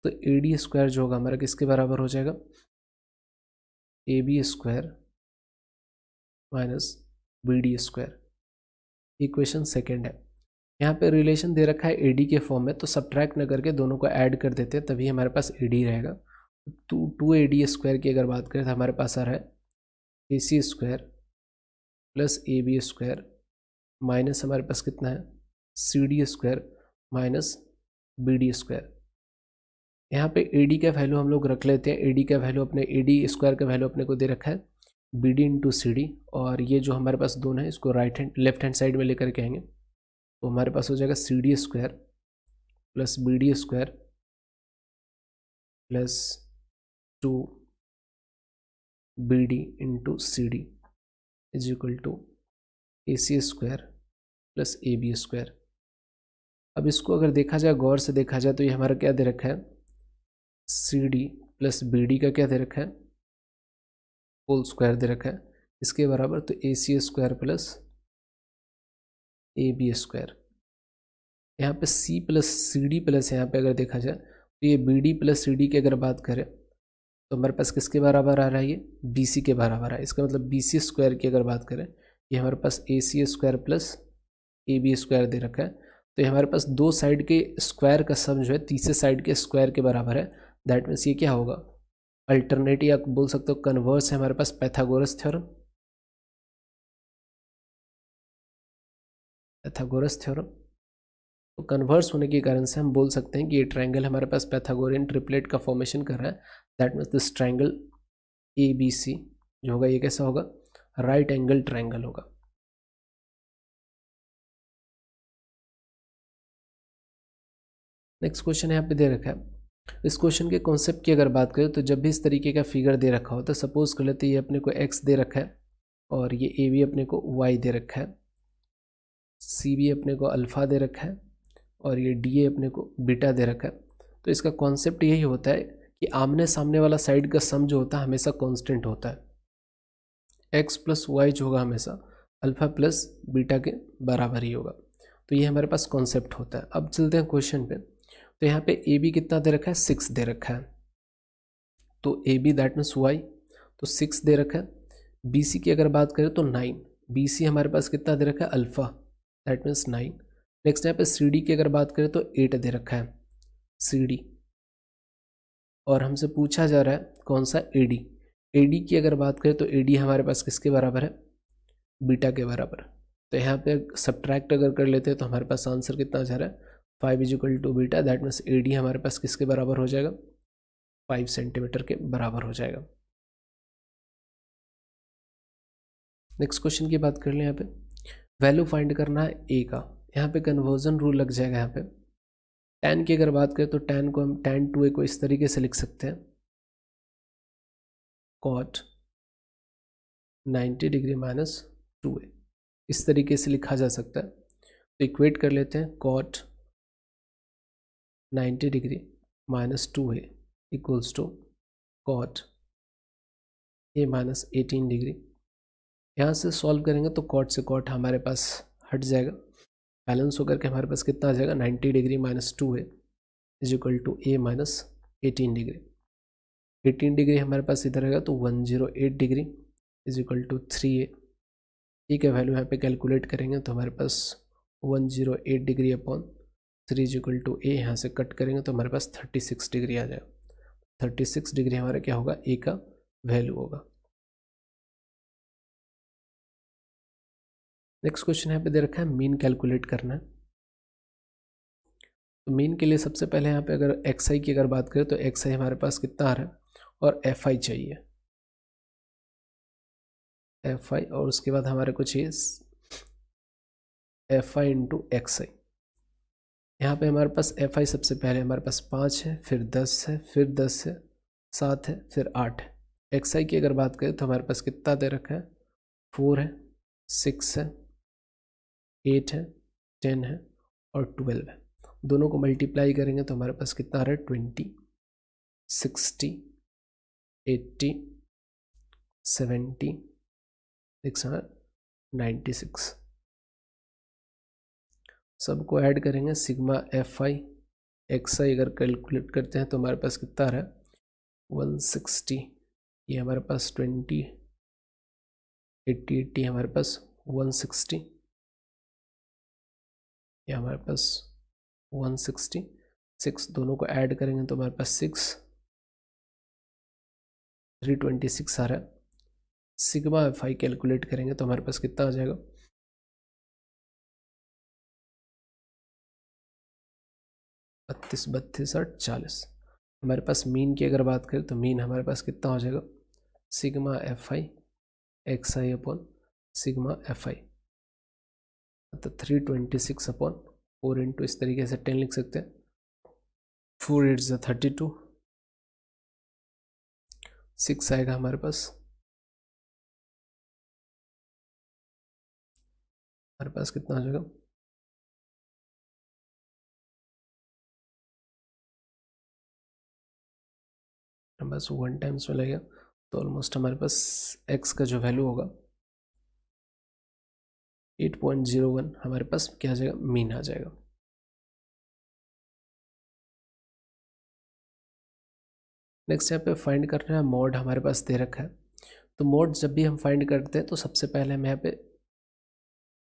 तो ए डी स्क्वायर जो होगा हमारा किसके बराबर हो जाएगा, A B square minus B D square, equation second है। यहाँ पे रिलेशन दे रखा है ए डी के फॉर्म में, तो सब्ट्रैक्ट न करके दोनों को ऐड कर देते हैं तभी हमारे पास ए डी रहेगा। तो 2 AD स्क्वायर की अगर बात करें तो हमारे पास आ रहा है A C square plus A B square minus हमारे पास कितना है C D square minus B D square. यहाँ पे ए डी का वैल्यू हम लोग रख लेते हैं, ए डी का वैल्यू अपने ए डी स्क्वायर का वैल्यू अपने को दे रखा है B D into C D, और ये जो हमारे पास दोनों है इसको लेफ्ट हैंड साइड में लेकर के आएंगे तो हमारे पास हो जाएगा C D square plus B D square plus 2 B D into C D is equal to A C square plus A B square. अब इसको अगर देखा जाए, गौर से देखा जाए तो ये हमारा क्या दे रखा है, C D plus B D का क्या दे रखा है, होल स्क्वायर दे रखा है इसके बराबर, तो A C square plus A B square. यहाँ पे C plus C D plus यहाँ पे अगर देखा जाए तो ये B D plus C D की अगर बात करें तो हमारे पास किसके बराबर आ रहा है, ये बी सी के बराबर है। इसका मतलब बी सी स्क्वायर की अगर बात करें ये हमारे पास A C square plus A B square दे रखा है। तो ये हमारे पास दो साइड के स्क्वायर का सम जो है तीसरे साइड के स्क्वायर के बराबर है। दैट मीन्स ये क्या होगा, अल्टरनेटिव या बोल सकते हो कन्वर्स है हमारे पास पैथागोरस थ्योरम। पैथागोरस थ्योरम तो कन्वर्स होने के कारण से हम बोल सकते हैं कि ये ट्रायंगल हमारे पास पैथागोरियन ट्रिपलेट का फॉर्मेशन कर रहा है। That means this triangle A B C जो होगा ये कैसा होगा, राइट एंगल ट्रायंगल होगा। नेक्स्ट क्वेश्चन यहाँ पे दे रखा है। इस क्वेश्चन के कॉन्सेप्ट की अगर बात करें तो जब भी इस तरीके का फिगर दे रखा हो तो सपोज कर लेते हैं ये अपने को x दे रखा है और ये ए बी अपने को y दे रखा है, सी बी अपने को अल्फ़ा दे रखा है और ये डी ए अपने को बीटा दे रखा है। तो इसका कॉन्सेप्ट यही होता है कि आमने सामने वाला साइड का सम जो होता है हमेशा कांस्टेंट होता है। x प्लस वाई जो होगा हमेशा अल्फ़ा प्लस बीटा के बराबर ही होगा। तो ये हमारे पास कॉन्सेप्ट होता है। अब चलते हैं क्वेश्चन पे। तो यहाँ पे ए बी कितना दे रखा है, 6 दे रखा है। तो A B that means Y, तो 6 दे रखा है। बी सी की अगर बात करें तो 9, बी सी हमारे पास कितना दे रखा है, अल्फ़ा दैट मीन्स 9। नेक्स्ट यहाँ पे सी डी की अगर बात करें तो 8 दे रखा है सी डी। और हमसे पूछा जा रहा है कौन सा, ए डी। ए डी की अगर बात करें तो ए डी हमारे पास किसके बराबर है, बीटा के बराबर। तो यहाँ पे सब्ट्रैक्ट अगर कर लेते हैं तो हमारे पास आंसर कितना आ जा रहा है, 5 is equal to beta that means A D हमारे पास किसके बराबर हो जाएगा, 5 सेंटीमीटर के बराबर हो जाएगा। नेक्स्ट क्वेश्चन की बात कर लें। यहाँ पे वैल्यू फाइंड करना है ए का। यहाँ पे कन्वर्जन रूल लग जाएगा। यहाँ पे tan की अगर बात करें तो tan को हम tan 2a को इस तरीके से लिख सकते हैं, cot 90 डिग्री माइनस 2a, इस तरीके से लिखा जा सकता है। तो इक्वेट कर लेते हैं, cot 90 degree minus 2a equals to cot a minus 18 degree. यहाँ से सॉल्व करेंगे तो cot से cot हमारे पास हट जाएगा, बैलेंस होकर के हमारे पास कितना आ जाएगा, 90 degree minus 2a is equal to a minus 18 degree. 18 degree हमारे पास इधर रहेगा तो 108 degree is equal to 3a। ठीक है, वैल्यू यहाँ पे कैलकुलेट करेंगे तो हमारे पास 108 degree upon 3 is equal to a, यहाँ से कट करेंगे तो हमारे पास 36 डिग्री आ जाएगा। 36 डिग्री हमारा क्या होगा, a का वैल्यू होगा। नेक्स्ट क्वेश्चन यहाँ पे दे रखा है मीन कैलकुलेट करना है। तो मीन के लिए सबसे पहले यहाँ पे अगर एक्स आई की अगर बात करें तो एक्स आई हमारे पास कितना आ रहा है और एफ आई चाहिए, एफ आई, और उसके बाद हमारे को चाहिए एफ आई इंटू एक्स आई। यहाँ पे हमारे पास एफ आई सबसे पहले हमारे पास 5 है, फिर 10 है, फिर 10 है, 7 है, फिर 8 है। एक्स आई की अगर बात करें तो हमारे पास कितना दे रखा है, 4 है, 6 है, 8 है, 10 है और 12 है। दोनों को मल्टीप्लाई करेंगे तो हमारे पास कितना आ रहा है, 20, 60, 80, 70, 696। सबको ऐड करेंगे, सिग्मा एफ आई एक्स आई अगर कैलकुलेट करते हैं तो हमारे पास कितना आ रहा है, 160। ये हमारे पास 20, 80, 80 हमारे पास 160, ये हमारे पास 166। दोनों को ऐड करेंगे तो हमारे पास 326 आ रहा है। सिग्मा एफ आई कैलकुलेट करेंगे तो हमारे पास कितना आ जाएगा, 32, 32 और 40। हमारे पास मीन की अगर बात करें तो मीन हमारे पास कितना हो जाएगा, sigma F I x I upon sigma F I, तो 326 अपॉन 4 इंटू इस तरीके से 10 लिख सकते हैं, 4 8 ज़ा 32, 6 आएगा हमारे पास। हमारे पास कितना आ जाएगा, बस 1 टाइम्स में लगेगा तो ऑलमोस्ट हमारे पास x का जो वैल्यू होगा 8.01 हमारे पास क्या आ जाएगा, मीन आ जाएगा। नेक्स्ट यहाँ पे फाइंड करना है मॉड, हमारे पास दे रखा है। तो मॉड जब भी हम फाइंड करते हैं तो सबसे पहले हम यहाँ पे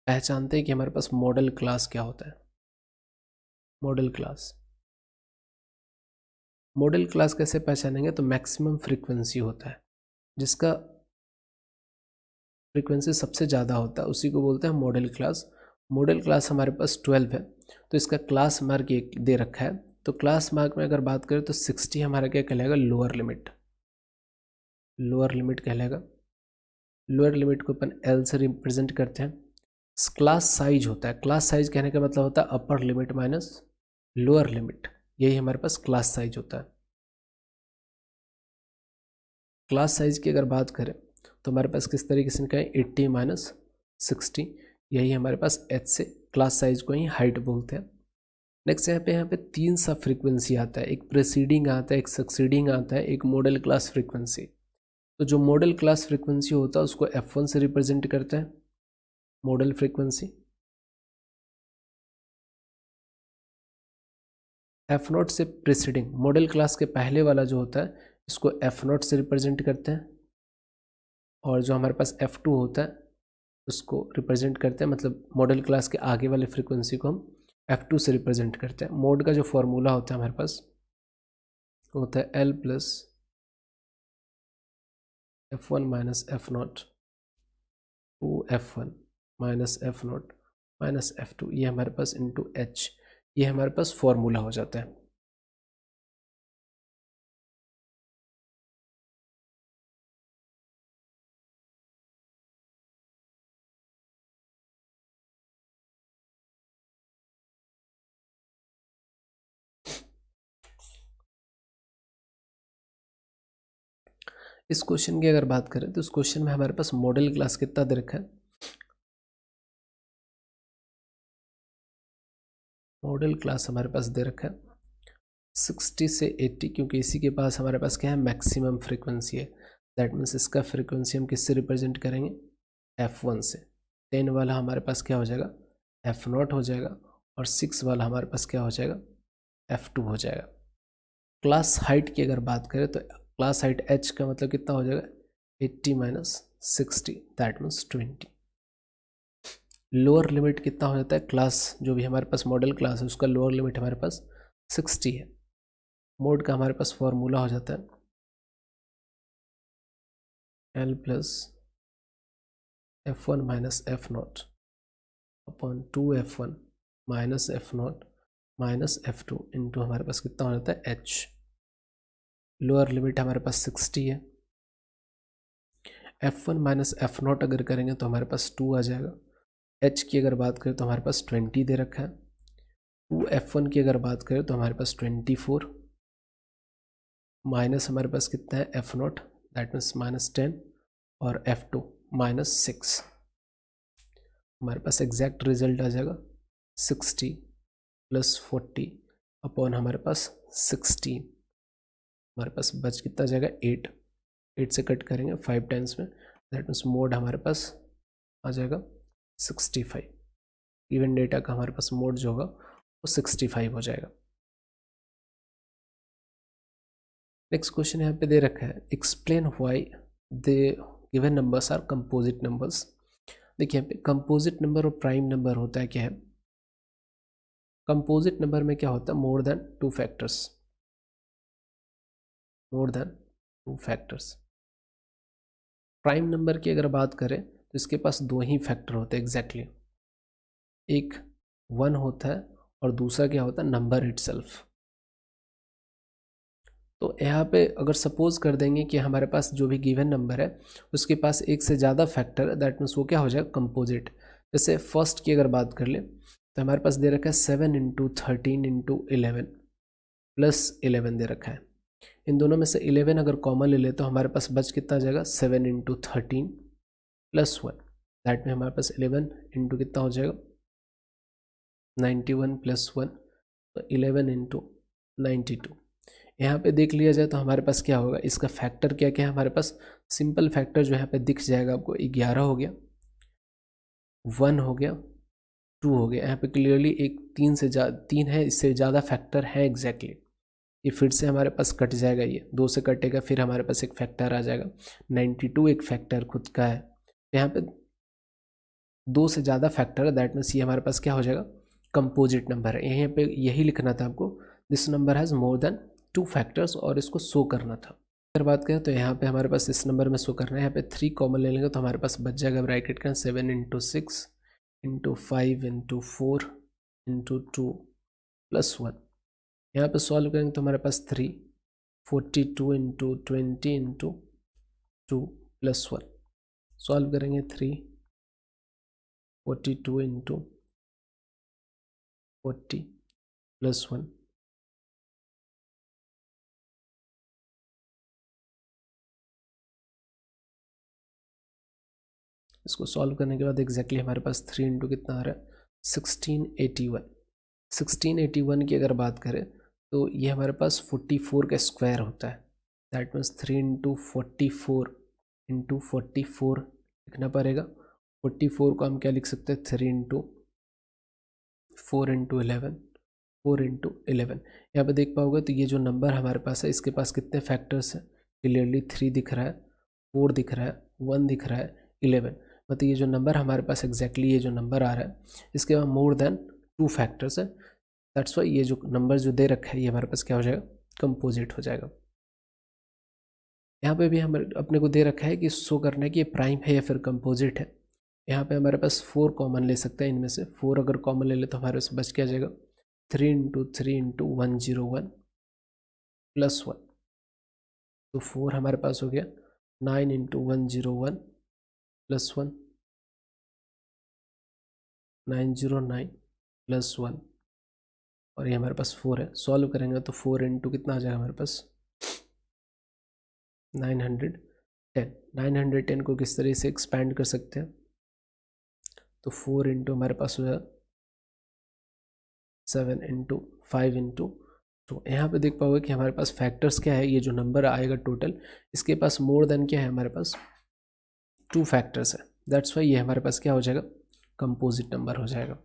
पहचानते हैं कि हमारे पास मॉडल क्लास क्या होता है। मॉडल क्लास, मॉडल क्लास कैसे पहचानेंगे, तो मैक्सिमम फ्रीक्वेंसी होता है, जिसका फ्रीक्वेंसी सबसे ज़्यादा होता है उसी को बोलते हैं मॉडल क्लास। मॉडल क्लास हमारे पास 12 है, तो इसका क्लास मार्क एक दे रखा है। तो क्लास मार्क में अगर बात करें तो 60 हमारा क्या कहलाएगा, लोअर लिमिट, लोअर लिमिट कहलाएगा। लोअर लिमिट को अपन एल से रिप्रेजेंट करते हैं। क्लास साइज होता है, क्लास साइज कहने का मतलब होता है upper limit minus lower limit, यही हमारे पास क्लास साइज होता है। क्लास साइज की अगर बात करें तो हमारे पास किस तरीके से निकालें, 80 माइनस 60, यही हमारे पास एच से क्लास साइज को ही हाइट बोलते हैं। नेक्स्ट यहाँ पे 3 सा फ्रीक्वेंसी आता है, एक प्रेसीडिंग आता है, एक सक्सीडिंग आता है, एक मॉडल क्लास फ्रीक्वेंसी। तो जो मॉडल क्लास फ्रीक्वेंसी होता है उसको F1 से रिप्रेजेंट करते हैं, मॉडल फ्रीक्वेंसी, एफ नॉट से प्रीसीडिंग मॉडल क्लास के पहले वाला जो होता है इसको एफ नॉट से रिप्रेजेंट करते हैं, और जो हमारे पास एफ टू होता है उसको रिप्रेजेंट करते हैं, मतलब मॉडल क्लास के आगे वाले फ्रीक्वेंसी को हम एफ टू से रिप्रेजेंट करते हैं। मोड का जो फॉर्मूला होता है हमारे पास वो होता है L plus F one minus F naught two F one minus F naught minus F two, ये हमारे पास इंटू एच, ये हमारे पास फॉर्मूला हो जाता है। इस क्वेश्चन की अगर बात करें तो इस क्वेश्चन में हमारे पास मॉडल क्लास कितना दे रखा है, मॉडल क्लास हमारे पास दे रखा है 60 से 80, क्योंकि इसी के पास हमारे पास क्या है मैक्सिमम फ्रीक्वेंसी है। दैट मीन्स इसका फ्रीक्वेंसी हम किससे रिप्रेजेंट करेंगे, f1 से। 10 वाला हमारे पास क्या हो जाएगा, f नॉट हो जाएगा, और 6 वाला हमारे पास क्या हो जाएगा, f2 हो जाएगा। क्लास हाइट की अगर बात करें तो क्लास हाइट h का मतलब कितना हो जाएगा 80 minus 60, that means 20। Lower limit कितना हो जाता है, क्लास जो भी हमारे पास मॉडल क्लास है उसका लोअर लिमिट हमारे पास 60 है। मोड का हमारे पास फॉर्मूला हो जाता है L plus F one minus F not upon two F one minus F naught minus F two into हमारे पास कितना हो जाता है एच। लोअर लिमिट हमारे पास 60 है। F one minus F not अगर करेंगे तो हमारे पास 2 आ जाएगा। एच की अगर बात करें तो हमारे पास 20 दे रखा है। 2f1 की अगर बात करें तो हमारे पास 24 माइनस हमारे पास कितना है F not, that means minus 10, और f2 माइनस 6। हमारे पास एग्जैक्ट रिजल्ट आ जाएगा 60 प्लस 40 अपॉन हमारे पास 16। हमारे पास बच कितना जाएगा 8 से कट करेंगे 5 टाइम्स में, दैट मीन्स मोड हमारे पास आ जाएगा 65। इवन डेटा का हमारे पास मोड जो होगा वो 65 हो जाएगा। नेक्स्ट क्वेश्चन यहाँ पे दे रखा है explain why the given numbers are composite numbers. देखिए यहाँ पे कंपोजिट नंबर और प्राइम नंबर होता है क्या है, कंपोजिट नंबर में क्या होता है more than 2 factors, more than 2 factors. Prime number की अगर बात करें तो इसके पास 2 ही फैक्टर होते हैं एग्जैक्टली, एक 1 होता है और दूसरा क्या होता है नंबर इटसेल्फ। तो यहाँ पे अगर सपोज कर देंगे कि हमारे पास जो भी गिवन नंबर है उसके पास एक से ज़्यादा फैक्टर है, दैट मीन्स वो क्या हो जाएगा कंपोजिट। जैसे फर्स्ट की अगर बात कर ले तो हमारे पास दे रखा है 7 इंटू 13 इंटू 11 प्लस 11 दे रखा है। इन दोनों में से 11 अगर कॉमन ले ले तो हमारे पास बच कितना आ जाएगा 7 इंटू 13 प्लस 1, दैट में हमारे पास 11 इंटू कितना हो जाएगा 91 प्लस 1, तो 11 इंटू 92। यहाँ पे देख लिया जाए तो हमारे पास क्या होगा, इसका फैक्टर क्या क्या है हमारे पास, सिंपल फैक्टर जो यहाँ पे दिख जाएगा आपको 11 हो गया, 1 हो गया, 2 हो गया। यहाँ पे क्लियरली एक 3 है, इससे ज़्यादा फैक्टर है एग्जैक्टली। ये फिर से हमारे पास कट जाएगा, ये 2 से कटेगा, फिर हमारे पास एक फैक्टर आ जाएगा 92 एक फैक्टर खुद का है। यहाँ पे 2 से ज़्यादा फैक्टर है, दैट मीन्स ये हमारे पास क्या हो जाएगा कंपोजिट नंबर है। यहाँ पे यही लिखना था आपको, this number has more than 2 factors, और इसको शो करना था। अगर बात करें तो यहाँ पे हमारे पास इस नंबर में शो करना है, यहाँ पे 3 कॉमन ले लेंगे तो हमारे पास बच जाएगा ब्रैकेट का 7 into 6 into 5 into 4 into 2 plus 1। यहाँ पे सॉल्व करेंगे तो हमारे पास 3 42 इंटू 20 इंटू 2 प्लस 1। सॉल्व करेंगे 3 42 इंटू 40 प्लस 1। इसको सॉल्व करने के बाद एग्जैक्टली हमारे पास 3 इंटू कितना आ रहा है 1681। 1681 की अगर बात करें तो ये हमारे पास 44 का स्क्वायर होता है, दैट मीन्स 3 इंटू 44 इंटू 44 लिखना पड़ेगा, 44 को हम क्या लिख सकते हैं, 3 इंटू 4 इंटू 11, 4 इंटू 11। यहाँ पे देख पाओगे तो ये जो नंबर हमारे पास है इसके पास कितने फैक्टर्स हैं, क्लियरली 3 दिख रहा है, 4 दिख रहा है, 1 दिख रहा है, 11। मतलब ये जो नंबर हमारे पास एग्जैक्टली ये जो नंबर आ रहा है इसके बाद मोर देन 2 फैक्टर्स है। दैट्स वाई ये जो नंबर जो दे रखा है ये हमारे पास क्या हो जाएगा, कंपोजिट हो जाएगा। यहाँ पे भी हम अपने को दे रखा है कि शो करना है कि ये प्राइम है या फिर कंपोजिट है। यहाँ पे हमारे पास 4 कॉमन ले सकते हैं, इनमें से 4 अगर कॉमन ले ले तो हमारे पास बच क्या जाएगा, 3 इंटू 3 इंटू 101 प्लस 1, तो 4 हमारे पास हो गया, 9 इंटू 101 प्लस 1, 909 प्लस 1, और ये हमारे पास 4 है। सॉल्व करेंगे तो 4 इंटू कितना आ जाएगा हमारे पास, 910। 910 को किस तरह से एक्सपैंड कर सकते हैं, तो 4 इंटू हमारे पास हो जाएगा 7 इंटू 5 इंटू 2। यहाँ पे देख पाओगे कि हमारे पास फैक्टर्स क्या है, ये जो नंबर आएगा टोटल इसके पास मोर देन क्या है, हमारे पास 2 फैक्टर्स है। दैट्स वाई ये हमारे पास क्या हो जाएगा, कंपोजिट नंबर हो जाएगा।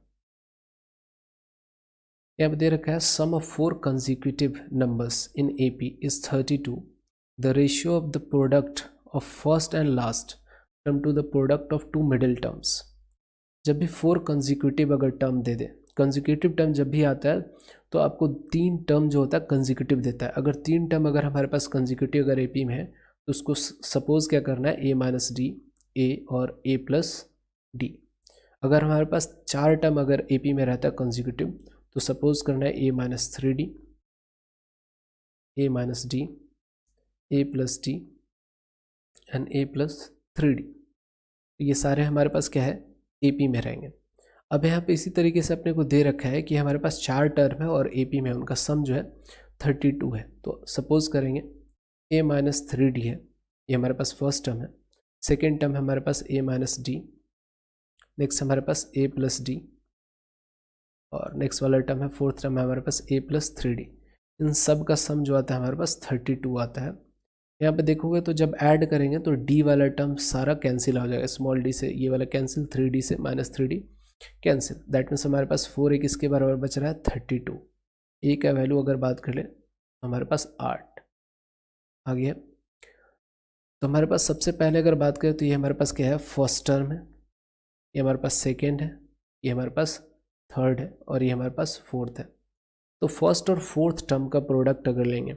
यहाँ पे दे रखा है sum of 4 consecutive numbers in AP is 32। The ratio of the product of first and last term to the product of 2 middle terms. जब भी 4 कंसेक्यूटिव अगर टर्म दे दे, कंसेक्यूटिव टर्म जब भी आता है तो आपको 3 टर्म जो होता है कंसेक्यूटिव देता है। अगर 3 टर्म अगर हमारे पास कंसेक्यूटिव अगर AP में है तो उसको सपोज क्या करना है, A माइनस डी, A और A प्लस डी। अगर हमारे पास 4 टर्म अगर AP में रहता है कंसेक्यूटिव तो सपोज करना है A minus 3D, A minus D, A plus D and A plus 3D। ये सारे हमारे पास क्या है, AP में रहेंगे। अब यहाँ पे इसी तरीके से अपने को दे रखा है कि हमारे पास 4 टर्म है और AP में उनका सम जो है 32 है। तो सपोज करेंगे A माइनस 3D है, ये हमारे पास फर्स्ट टर्म है। सेकेंड टर्म है हमारे पास A माइनस डी, नेक्स्ट हमारे पास A प्लस डी, और नेक्स्ट वाला टर्म है फोर्थ टर्म है हमारे पास A प्लस 3D। इन सब का सम जो आता है हमारे पास 32 आता है। यहाँ पे देखोगे तो जब ऐड करेंगे तो D वाला टर्म सारा कैंसिल हो जाएगा, स्मॉल d से ये वाला कैंसिल, 3D से minus 3D cancel. That means हमारे पास 4 एक इसके बराबर बच रहा है 32। A का वैल्यू अगर बात कर ले तो हमारे पास 8 आ गया। तो हमारे पास सबसे पहले अगर बात करें तो ये हमारे पास क्या है, फर्स्ट टर्म है, ये हमारे पास सेकेंड है, ये हमारे पास थर्ड है और ये हमारे पास फोर्थ है। तो फर्स्ट और फोर्थ टर्म का प्रोडक्ट अगर लेंगे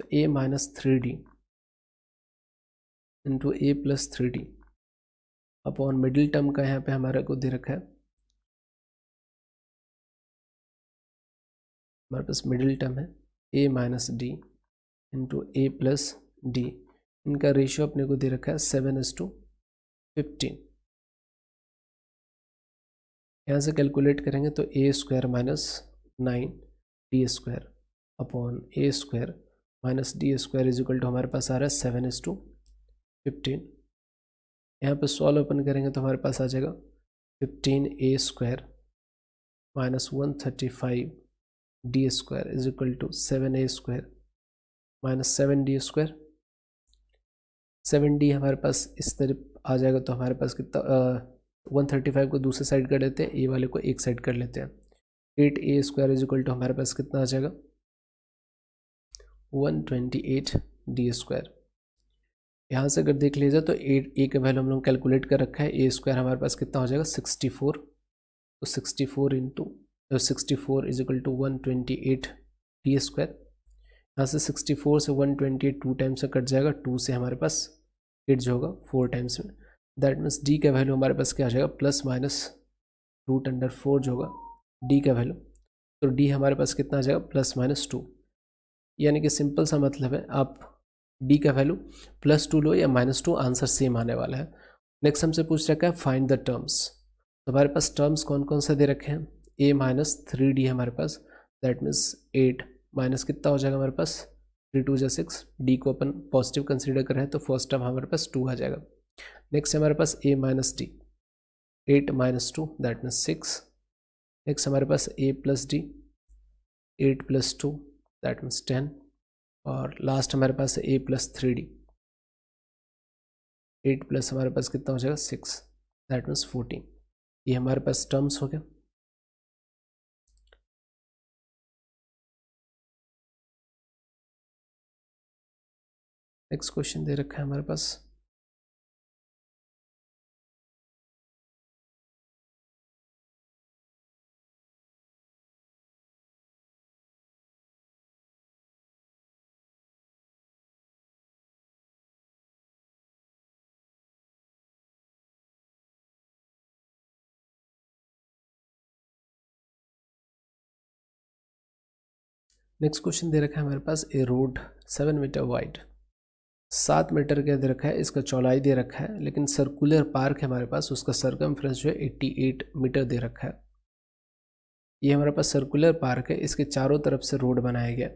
तो A minus 3D into A plus 3D upon middle term का यहाँ पे हमारे को दे रखा है, हमारे पास मिडिल टर्म है A minus D into A plus D. इनका रेशियो अपने को दे रखा है 7:15। यहाँ से कैलकुलेट करेंगे तो A square minus 9D square upon A square minus D square is equal to हमारे पास आ रहा है 7:15। यहाँ पे सॉल्व ओपन करेंगे तो हमारे पास आ जाएगा 15A square minus 135D square is equal to 7A square minus 7D square. 7D हमारे पास इस तरफ आ जाएगा तो हमारे पास कितना, 135 को दूसरे साइड कर लेते हैं, ए वाले को एक साइड कर लेते हैं। 8A square is equal to हमारे पास कितना आ जाएगा, 128D स्क्वायर। यहाँ से अगर देख लीजिए तो ए का वैल्यू हम लोग कैलकुलेट कर रखा है, ए स्क्वायर हमारे पास कितना हो जाएगा 64। तो 64 into 64 is equal to 128D square. यहाँ से 64 से 128 2 टाइम्स से कट जाएगा, 2 से हमारे पास 8 जो होगा 4 टाइम्स में। दैट मीन्स डी का वैल्यू हमारे पास क्या आ जाएगा, प्लस माइनस √4 जो होगा डी का वैल्यू। तो डी हमारे पास कितना आ जाएगा, प्लस माइनस 2। यानी कि सिंपल सा मतलब है, आप डी का वैल्यू +2 लो या -2, आंसर सेम आने वाला है। नेक्स्ट हमसे पूछ रखा है फाइंड द टर्म्स। तो हमारे पास टर्म्स कौन कौन से दे रखे हैं, A माइनस 3D हमारे पास, दैट मीन्स 8 माइनस कितना हो जाएगा हमारे पास 3 2 जा 6। डी को अपन पॉजिटिव कंसीडर कर रहे हैं तो फर्स्ट टर्म हमारे पास 2 आ जाएगा। नेक्स्ट हमारे पास A minus D, 8 minus 2 that means 6। Next हमारे पास A plus D, 8 plus 2 that means 10। और लास्ट हमारे पास A प्लस 3D, 8 प्लस हमारे पास कितना हो जाएगा 6। That means 14। ये हमारे पास टर्म्स हो गया। नेक्स्ट क्वेश्चन दे रखा है हमारे पास, नेक्स्ट क्वेश्चन दे रखा है हमारे पास, ए रोड 7 मीटर वाइड, 7 मीटर का दे रखा है, इसका चौड़ाई दे रखा है, लेकिन सर्कुलर पार्क है हमारे पास, उसका सरकमफ्रेंस जो है 88 मीटर दे रखा है। ये हमारे पास सर्कुलर पार्क है, इसके चारों तरफ से रोड बनाया गया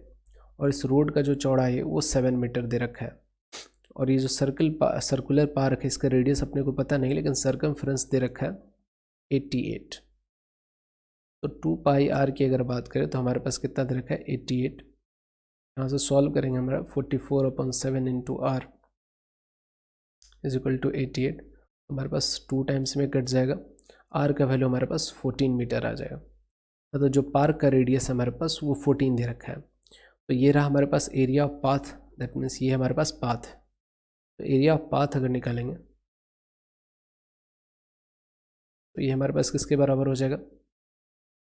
और इस रोड का जो चौड़ाई है वो 7 मीटर दे रखा है। और ये जो सर्कुलर पार्क है, इसका रेडियस अपने को पता नहीं, लेकिन सरकमफ्रेंस दे रखा है 88। तो 2 पाई आर की अगर बात करें तो हमारे पास कितना दे रखा है 88। यहाँ से सॉल्व करेंगे हमारा 44/7 into R is equal to 88। हमारे पास 2 टाइम्स में कट जाएगा, आर का वैल्यू हमारे पास 14 मीटर आ जाएगा। मतलब जो पार्क का रेडियस है हमारे पास वो 14 दे रखा है। तो ये रहा हमारे पास area of path, that means ये हमारे पास पाथ है। तो एरिया ऑफ पाथ अगर निकालेंगे तो ये हमारे पास किसके बराबर हो जाएगा,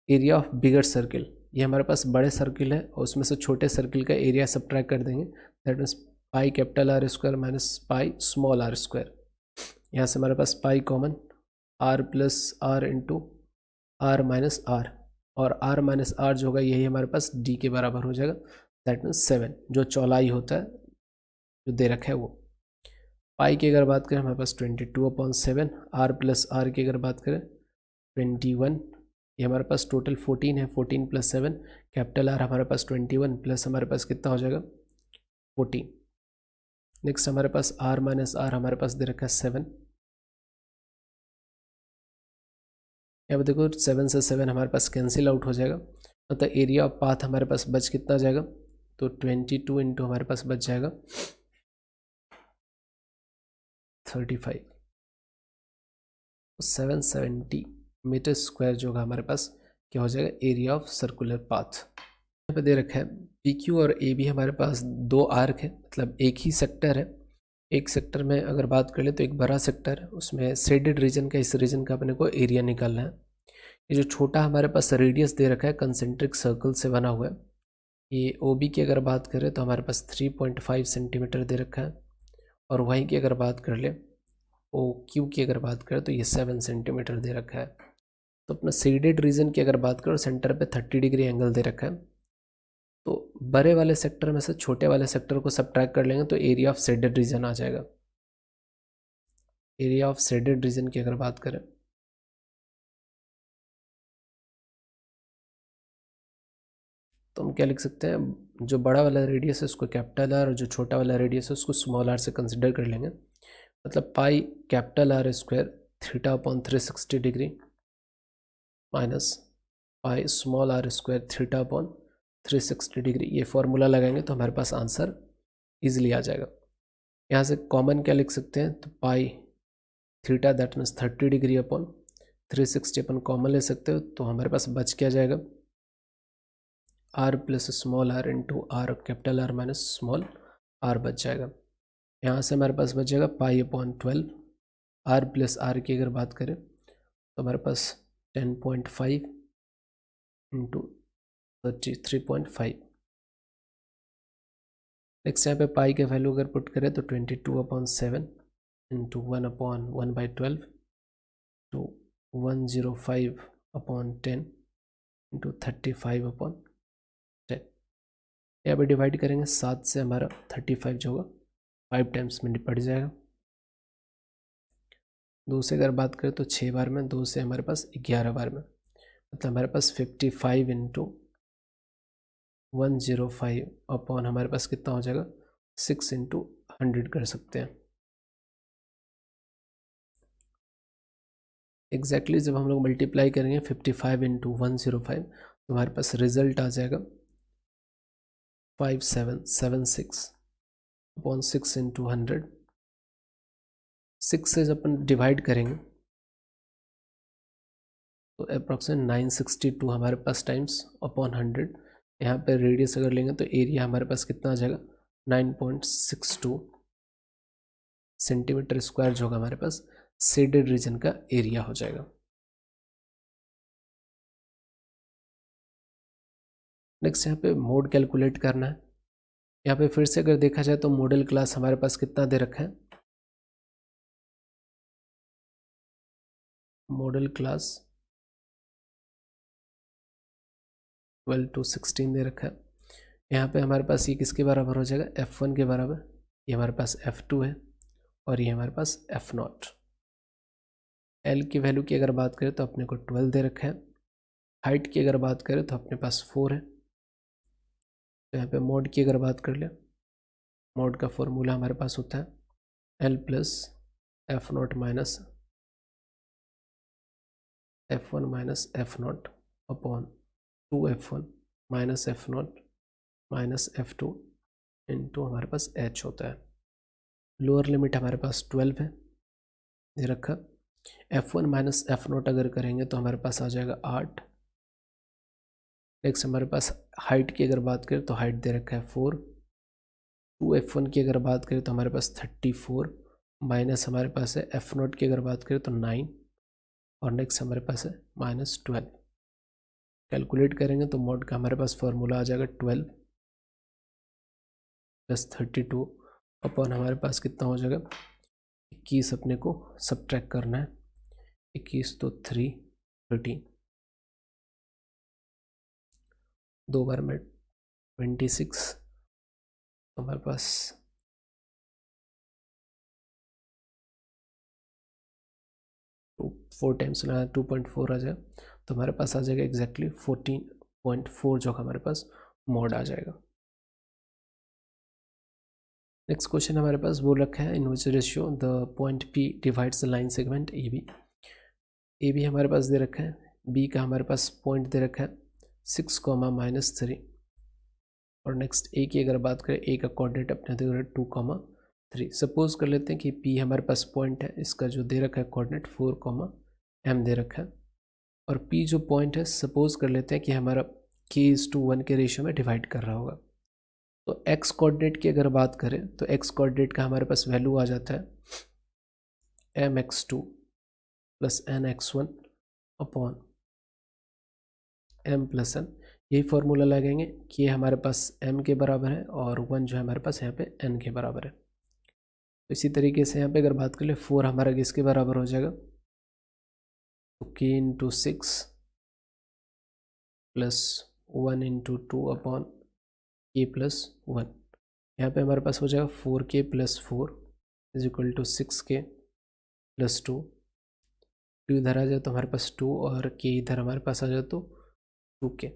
एरिया ऑफ बिगर सर्किल। ये हमारे पास बड़े सर्किल है और उसमें से छोटे सर्किल का एरिया सब्ट्रैक्ट कर देंगे, that means pi capital R square minus pi small R square. यहाँ से हमारे पास pi common, R plus R into R minus R, और आर माइनस आर जो होगा यही हमारे पास डी के बराबर हो जाएगा, दैट मीन्स 7 जो चौड़ाई होता है जो दे रखा है वो। पाई की अगर बात करें हमारे पास 22/7, आर प्लस आर की अगर बात करें 21, ये हमारे पास टोटल 14 है, 14 + 7 कैपिटल आर हमारे पास 21 प्लस हमारे पास कितना हो जाएगा 14। नेक्स्ट हमारे पास आर माइनस आर हमारे पास दे रखा है 7। यहाँ पर देखो 7 से 7 हमारे पास कैंसिल आउट हो जाएगा, मतलब एरिया ऑफ पाथ हमारे पास बच कितना जाएगा, तो 22 इंटू हमारे पास बच जाएगा 35। 770 मीटर स्क्वायर जो होगा हमारे पास क्या हो जाएगा, एरिया ऑफ सर्कुलर पाथ। यहाँ पे दे रखा है पी क्यू और ए बी हमारे पास 2 आर्क है, मतलब एक ही सेक्टर है। एक सेक्टर में अगर बात कर ले तो एक बड़ा सेक्टर है, उसमें शेडेड रीजन का, इस रीजन का अपने को एरिया निकालना है। ये जो छोटा हमारे पास रेडियस दे रखा है कंसेंट्रिक सर्कल से बना हुआ है। ये ओ बी की अगर बात करें तो हमारे पास 3.5 सेंटीमीटर दे रखा है, और वहीं की अगर बात कर ले ओ क्यू की अगर बात करें तो ये 7 सेंटीमीटर दे रखा है। तो अपना शेडेड रीजन की अगर बात करो सेंटर पे 30 डिग्री एंगल दे रखा है। तो बड़े वाले सेक्टर में से छोटे वाले सेक्टर को सब्ट्रैक्ट कर लेंगे तो एरिया ऑफ शेडेड रीजन आ जाएगा। एरिया ऑफ शेडेड रीजन की अगर बात करें तो हम क्या लिख सकते हैं, जो बड़ा वाला रेडियस है उसको कैपिटल आर और जो छोटा वाला रेडियस है उसको स्मॉल आर से कंसिडर कर लेंगे। मतलब pi capital R square θ/360 degree minus pi small R square θ/360 degree. ये फॉर्मूला लगाएंगे तो हमारे पास आंसर इजीली आ जाएगा। यहाँ से कॉमन क्या लिख सकते हैं, तो pi theta that means 30 degree upon 360 अपन कॉमन ले सकते हो, तो हमारे पास बच क्या जाएगा, R plus small R into R capital R minus small R बच जाएगा। यहाँ से हमारे पास बच जाएगा पाई/12। आर प्लस आर की अगर बात करें तो हमारे पास 10.5 इंटू 33.5। नेक्स्ट यहाँ पे पाई के वैल्यू अगर पुट करें तो 22/7 इंटू 1/1/12 टू 105/10 इंटू 35/10। यहाँ पे डिवाइड करेंगे 7 से हमारा 35 जो होगा 5 टाइम्स में निपट जाएगा। 2 से अगर बात करें तो 6 बार में, 2 से हमारे पास 11 बार में, मतलब हमारे पास 55 इंटू 105 अपॉन हमारे पास कितना हो जाएगा 6 इंटू 100 कर सकते हैं। एग्जैक्टली जब हम लोग मल्टीप्लाई करेंगे 55 इंटू 105 तो हमारे पास रिजल्ट आ जाएगा 5776 अपॉन 6 इंटू 100। 6 से जब अपन डिवाइड करेंगे तो अप्रॉक्सीमेट 962 हमारे पास टाइम्स अपॉन 100। यहाँ पे रेडियस अगर लेंगे तो एरिया हमारे पास कितना आ जाएगा 9.62 सेंटीमीटर स्क्वायर जो होगा हमारे पास शेडेड रीजन का एरिया हो जाएगा। नेक्स्ट यहाँ पे मोड कैलकुलेट करना है। यहाँ पे फिर से अगर देखा जाए तो मॉडल क्लास हमारे पास कितना दे रखा है, मॉडल क्लास 12 to 16 दे रखा है। यहाँ पे हमारे पास ये किसके बराबर हो जाएगा F1 के बराबर, ये हमारे पास F2 है और ये हमारे पास F0। L की वैल्यू की अगर बात करें तो अपने को 12 दे रखा है। हाइट की अगर बात करें तो अपने पास 4 है। तो यहाँ पे मोड की अगर बात कर ले, मोड का फॉर्मूला हमारे पास होता है L plus F0 minus F1 minus F0 upon 2F1 minus F0 minus F2 into हमारे पास H होता है। लोअर लिमिट हमारे पास 12 है दे रखा। F1 माइनस F0 अगर करेंगे तो हमारे पास आ जाएगा 8। नेक्स्ट हमारे पास हाइट की अगर बात करें तो हाइट दे रखा है 4। 2F1 की अगर बात करें तो हमारे पास 34 माइनस हमारे पास है F0 की अगर बात करें तो 9 और नेक्स्ट हमारे पास है माइनस 12। कैलकुलेट करेंगे तो मोड का हमारे पास फॉर्मूला आ जाएगा 12 प्लस 32 अपॉन हमारे पास कितना हो जाएगा 21 अपने को सब्ट्रैक्ट करना है। 21 तो 3 13 दो बार में 26 हमारे पास 4 टाइम्स ना 2.4 आ जाए तो हमारे पास आ जाएगा एग्जैक्टली 14.4 जो हमारे पास मोड आ जाएगा। नेक्स्ट क्वेश्चन हमारे पास बोल रखा है in which ratio the point P divides the line segment A B हमारे पास दे रखा है। बी का हमारे पास पॉइंट दे रखा है 6, -3 और नेक्स्ट ए की अगर बात करें ए का कोऑर्डिनेट अपने दे रखा है 2, 3। सपोज कर लेते हैं कि P हमारे पास पॉइंट है, इसका जो दे रखा है कोऑर्डिनेट 4, M दे रखा है और P जो पॉइंट है सपोज कर लेते हैं कि हमारा k:1 के रेशियो में डिवाइड कर रहा होगा। तो x कोऑर्डिनेट की अगर बात करें तो x कोऑर्डिनेट का हमारे पास वैल्यू आ जाता है mx2 plus nx1 upon m plus n। यही फॉर्मूला लगाएंगे कि ये हमारे पास m के बराबर है और 1 जो है हमारे पास यहाँ पे n के बराबर है। तो इसी तरीके से यहाँ पे अगर बात कर ले 4 हमारा किसके बराबर हो जाएगा तो k×6 प्लस 1×2 अपॉन k+1। यहाँ पे हमारे पास हो जाएगा 4k + 4 = 6k + 2। 2 इधर आ जाए तो हमारे पास 2 और k इधर हमारे पास आ जाए तो 2k।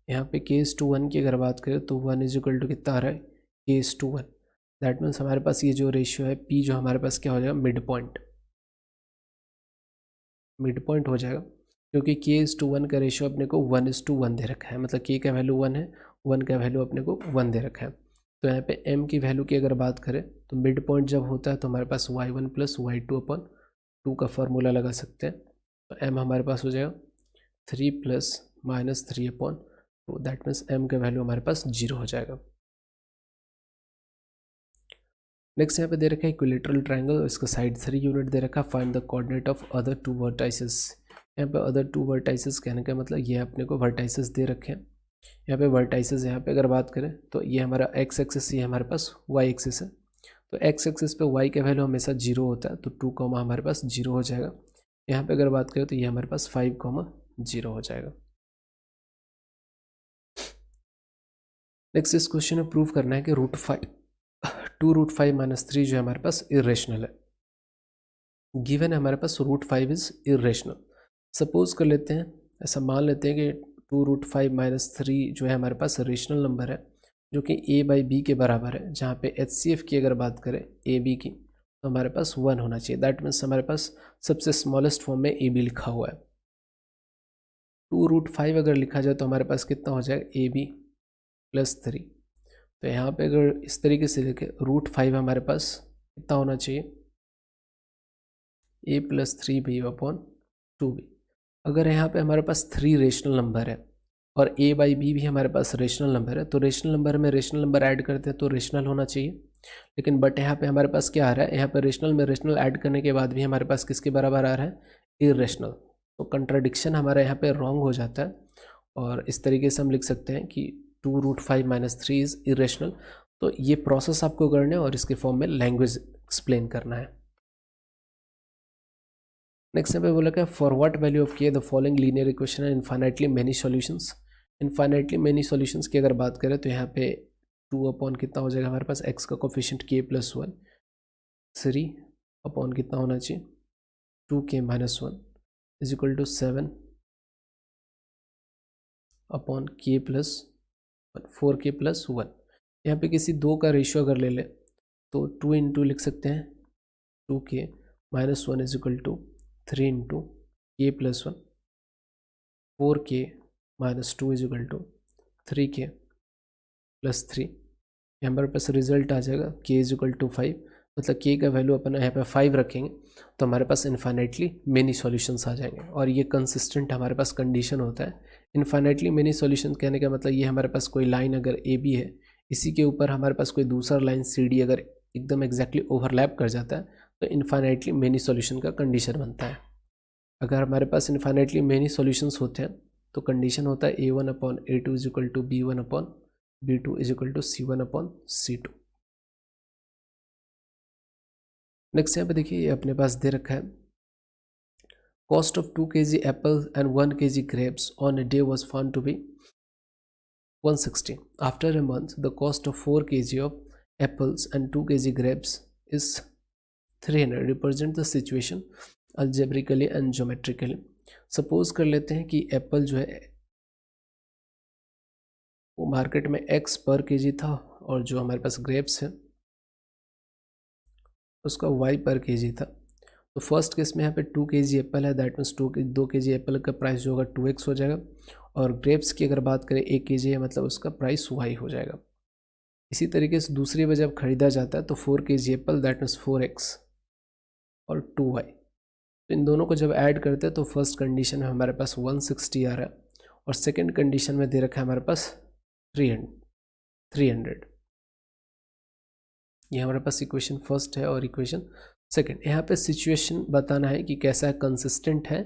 यहाँ पे k:1 की अगर बात करें तो 1 = कितना आ रहा है k:1। दैट मीन्स हमारे पास ये जो रेशियो है P जो हमारे पास क्या हो जाएगा मिड पॉइंट हो जाएगा, क्योंकि k:1 का रेशियो अपने को 1:1 दे रखा है। मतलब k का वैल्यू 1 है, 1 का वैल्यू अपने को 1 दे रखा है। तो यहाँ पे m की वैल्यू की अगर बात करें तो मिड पॉइंट जब होता है तो हमारे पास y1 + y2 अपॉन 2 का फॉर्मूला लगा सकते हैं। तो m हमारे पास हो जाएगा 3 + -3 अपॉन 2। दैट मीन्स m का वैल्यू हमारे पास 0 हो जाएगा। नेक्स्ट यहाँ पे दे रखा है इक्विलेटरल ट्रायंगल, इसका साइड 3 यूनिट दे रखा है। Find the coordinate of other 2 vertices. यहाँ पे अदर 2 वर्टाइसेस कहने का मतलब ये अपने को वर्टाइसेस दे रखे हैं। यहाँ पे वर्टाइसेस यहाँ पे अगर बात करें तो ये हमारा x एक्सिस, ये हमारे पास y एक्सिस है। तो x एक्सिस पे y का वैल्यू हमेशा 0 होता है, तो 2, हमारे पास 0 हो जाएगा। यहाँ पे अगर बात करें तो ये हमारे पास 5, 0 हो जाएगा। नेक्स्ट इस क्वेश्चन में प्रूव करना है कि √5 जो है हमारे पास इरेशनल है। गिवन है हमारे पास √5 इज इरेशनल। सपोज कर लेते हैं, ऐसा मान लेते हैं कि 2√5 - 3 जो है हमारे पास रेशनल नंबर है जो कि a/b के बराबर है। जहाँ पे HCF की अगर बात करें AB की तो हमारे पास 1 होना चाहिए। दैट मीन्स हमारे पास सबसे स्मॉलेस्ट फॉर्म में AB लिखा हुआ है। 2√5 अगर लिखा जाए तो हमारे पास कितना हो जाएगा AB + 3। तो यहाँ पे अगर इस तरीके से लिखे √5 हमारे पास कितना होना चाहिए A + 3b/2b। अगर यहाँ पे हमारे पास 3 रेशनल नंबर है और a बाई बी भी हमारे पास रेशनल नंबर है, तो रेशनल नंबर में रेशनल नंबर ऐड करते हैं तो रेशनल होना चाहिए। लेकिन बट यहाँ पे हमारे पास क्या आ रहा है, यहाँ पे रेशनल में रेशनल ऐड करने के बाद भी हमारे पास किसके बराबर आ रहा है, इरेशनल। तो कंट्राडिक्शन हमारा यहाँ पे रॉन्ग हो जाता है और इस तरीके से हम लिख सकते हैं कि 2√5 - 3 इज़ इरेशनल। तो ये प्रोसेस आपको करना है और इसके फॉर्म में लैंग्वेज एक्सप्लेन करना है। नेक्स्ट यहाँ पे बोला क्या, फॉर व्हाट वैल्यू ऑफ के द फॉलोइंग लीनियर इक्वेशन है infinitely many solutions. Infinitely many solutions की अगर बात करें तो यहाँ पे 2 अपॉन कितना हो जाएगा हमारे पास, x का कोफिशिएंट k + 1, 3 अपॉन कितना होना चाहिए, 2k - 1 = 7 अपॉन k + 1, 4k + 1। यहाँ पे किसी दो का रेशियो अगर ले ले तो 2 इंटू लिख सकते हैं 2k - 1 = 3 into k + 1, 4k - 2 = 3k + 3। हमारे पास रिजल्ट आ जाएगा k = 5, मतलब k का वैल्यू अपन यहाँ पे 5 रखेंगे तो हमारे पास इन्फाइनाइटली मेनी सॉल्यूशंस आ जाएंगे और ये कंसिस्टेंट हमारे पास कंडीशन होता है। इन्फाइनाइटली मेनी सॉल्यूशन कहने का मतलब ये हमारे पास कोई लाइन अगर ए बी है, इसी के ऊपर हमारे पास कोई दूसरा लाइन सी डी अगर एकदम एग्जैक्टली ओवरलैप कर जाता है तो इन्फाइनाइटली मेनी सॉल्यूशन का कंडीशन बनता है। अगर हमारे पास इन्फाइनाइटली मेनी सॉल्यूशंस होते हैं तो कंडीशन होता है a1/a2 = b1/b2 = c1/c2। नेक्स्ट यहाँ पे देखिए, ये अपने पास दे रखा है, cost of 2 kg apple and 1 kg grapes on a day was found to be 160. After a month the cost of 4 kg of apples and 2 kg grapes is 300. Represent the situation algebraically and geometrically. Suppose कर लेते हैं कि Apple जो है वो market में x पर kg था और जो हमारे पास ग्रेप्स है उसका y पर kg था। तो फर्स्ट केस में यहाँ पे 2 kg एप्पल है, दैट मीन्स 2 kg एप्पल का प्राइस जो होगा 2x हो जाएगा और ग्रेप्स की अगर बात करें 1 kg है, मतलब उसका प्राइस y हो जाएगा। इसी तरीके से दूसरी बार जब खरीदा जाता है तो 4 kg Apple that means 4x और 2y, तो इन दोनों को जब ऐड करते हैं तो फर्स्ट कंडीशन में हमारे पास 160 आ रहा है और सेकेंड कंडीशन में दे रखा है हमारे पास 300। ये हमारे पास इक्वेशन फर्स्ट है और इक्वेशन सेकेंड। यहाँ पे सिचुएशन बताना है कि कैसा कंसिस्टेंट है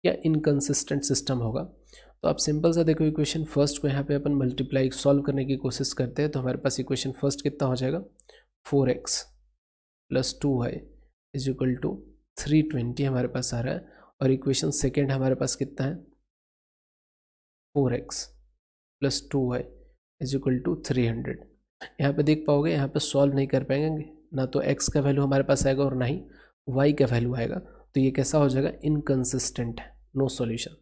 या इनकंसिस्टेंट सिस्टम होगा। तो आप सिंपल सा देखो, इक्वेशन फर्स्ट को यहाँ पे अपन मल्टीप्लाई सॉल्व करने की कोशिश करते हैं तो हमारे पास इक्वेशन फर्स्ट कितना हो जाएगा, 4x + 2y = 320 हमारे पास आ रहा है और इक्वेशन सेकेंड हमारे पास कितना है, 4x + 2y = 300। यहाँ पे देख पाओगे, यहाँ पे सॉल्व नहीं कर पाएंगे, ना तो x का वैल्यू हमारे पास आएगा और ना ही y का वैल्यू आएगा, तो ये कैसा हो जाएगा, इनकंसिस्टेंट है, नो सॉल्यूशन,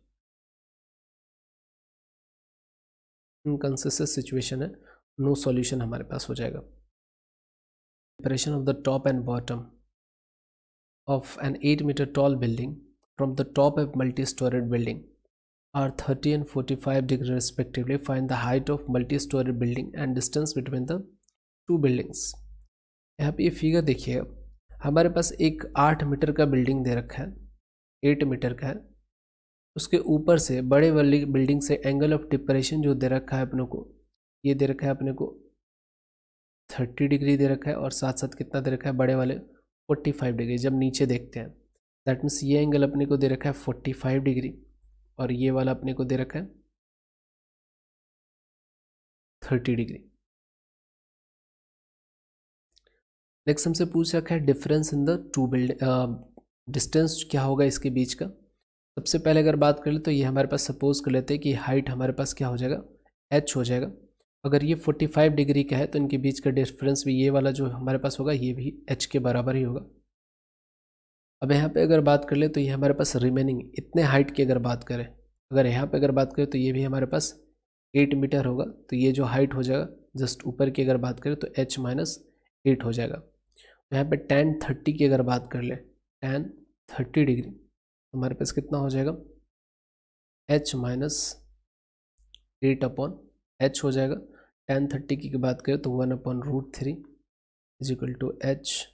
इनकंसिस्टेंट सिचुएशन है, नो सॉल्यूशन हमारे पास हो जाएगा। Separation of the top and bottom of an 8 metre tall building from the top of multi storeyed building are 30 and 45 degrees respectively. Find the height of multi-story building and distance between the two buildings. यहाँ पे ये figure देखिए, हमारे पास एक 8 metre का building दे रखा है, 8 metre का है, उसके ऊपर से बड़े वाली बिल्डिंग से एंगल ऑफ डिप्रेशन जो दे रखा है अपने को, ये दे रखा है अपने को 30 डिग्री दे रखा है और साथ साथ कितना दे रखा है, बड़े वाले 45 डिग्री। जब नीचे देखते हैं दैट मीन्स ये एंगल अपने को दे रखा है 45 डिग्री और ये वाला अपने को दे रखा है 30 डिग्री। नेक्स्ट हमसे पूछ रखा है difference in the two building, distance क्या होगा इसके बीच का। सबसे पहले अगर बात कर ले तो ये हमारे पास सपोज कर लेते हैं कि हाइट हमारे पास क्या हो जाएगा, h हो जाएगा। अगर ये 45 डिग्री का है तो इनके बीच का डिफरेंस भी ये वाला जो हमारे पास होगा ये भी h के बराबर ही होगा। अब यहाँ पे अगर बात कर ले तो ये हमारे पास रिमेनिंग इतने हाइट की अगर बात करें, अगर यहाँ पे अगर बात करें तो ये भी हमारे पास 8 मीटर होगा, तो ये जो हाइट हो जाएगा जस्ट ऊपर की अगर बात करें तो h - 8 हो जाएगा। तो यहाँ पे tan 30 की अगर बात कर ले, tan 30 डिग्री, तो हमारे पास कितना हो जाएगा, h - 8 अपॉन h हो जाएगा। tan 30 की बात करें तो 1/√3 = h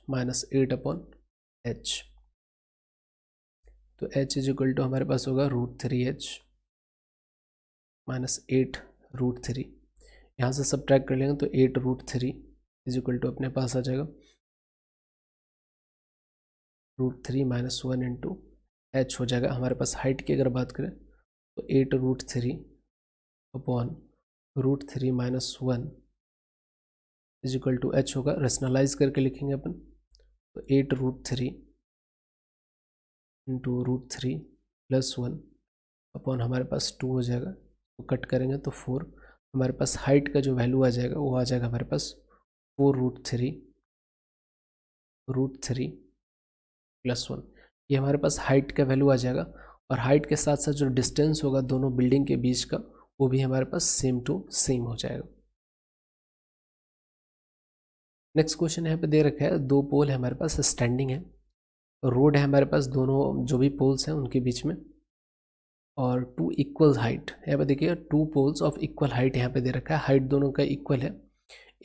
- 8 अपॉन h। तो h इज इक्वल टू हमारे पास होगा √3h माइनस 8√3। यहाँ से सब्ट्रैक्ट कर लेंगे तो 8√3 इज इक्वल टू अपने पास आ जाएगा √3 माइनस 1 इंटू h हो जाएगा। हमारे पास हाइट की अगर बात करें तो 8√3 upon √3 minus 1 is equal to h होगा। रेशनलाइज करके लिखेंगे अपन तो 8√3 इंटू √3 प्लस 1 अपॉन हमारे पास 2 हो जाएगा। तो कट करेंगे तो 4। हमारे पास हाइट का जो वैल्यू आ जाएगा वो आ जाएगा हमारे पास 4√3 प्लस 1। ये हमारे पास हाइट का वैल्यू आ जाएगा। और हाइट के साथ साथ जो डिस्टेंस होगा दोनों बिल्डिंग के बीच का वो भी हमारे पास सेम टू सेम हो जाएगा। नेक्स्ट क्वेश्चन यहाँ पे दे रखा है, 2 पोल है हमारे पास, स्टैंडिंग है, रोड है हमारे पास दोनों जो भी पोल्स हैं उनके बीच में, और 2 इक्वल हाइट। यहाँ पे देखिए 2 पोल्स ऑफ इक्वल हाइट यहाँ पे दे रखा है। हाइट दोनों का इक्वल है।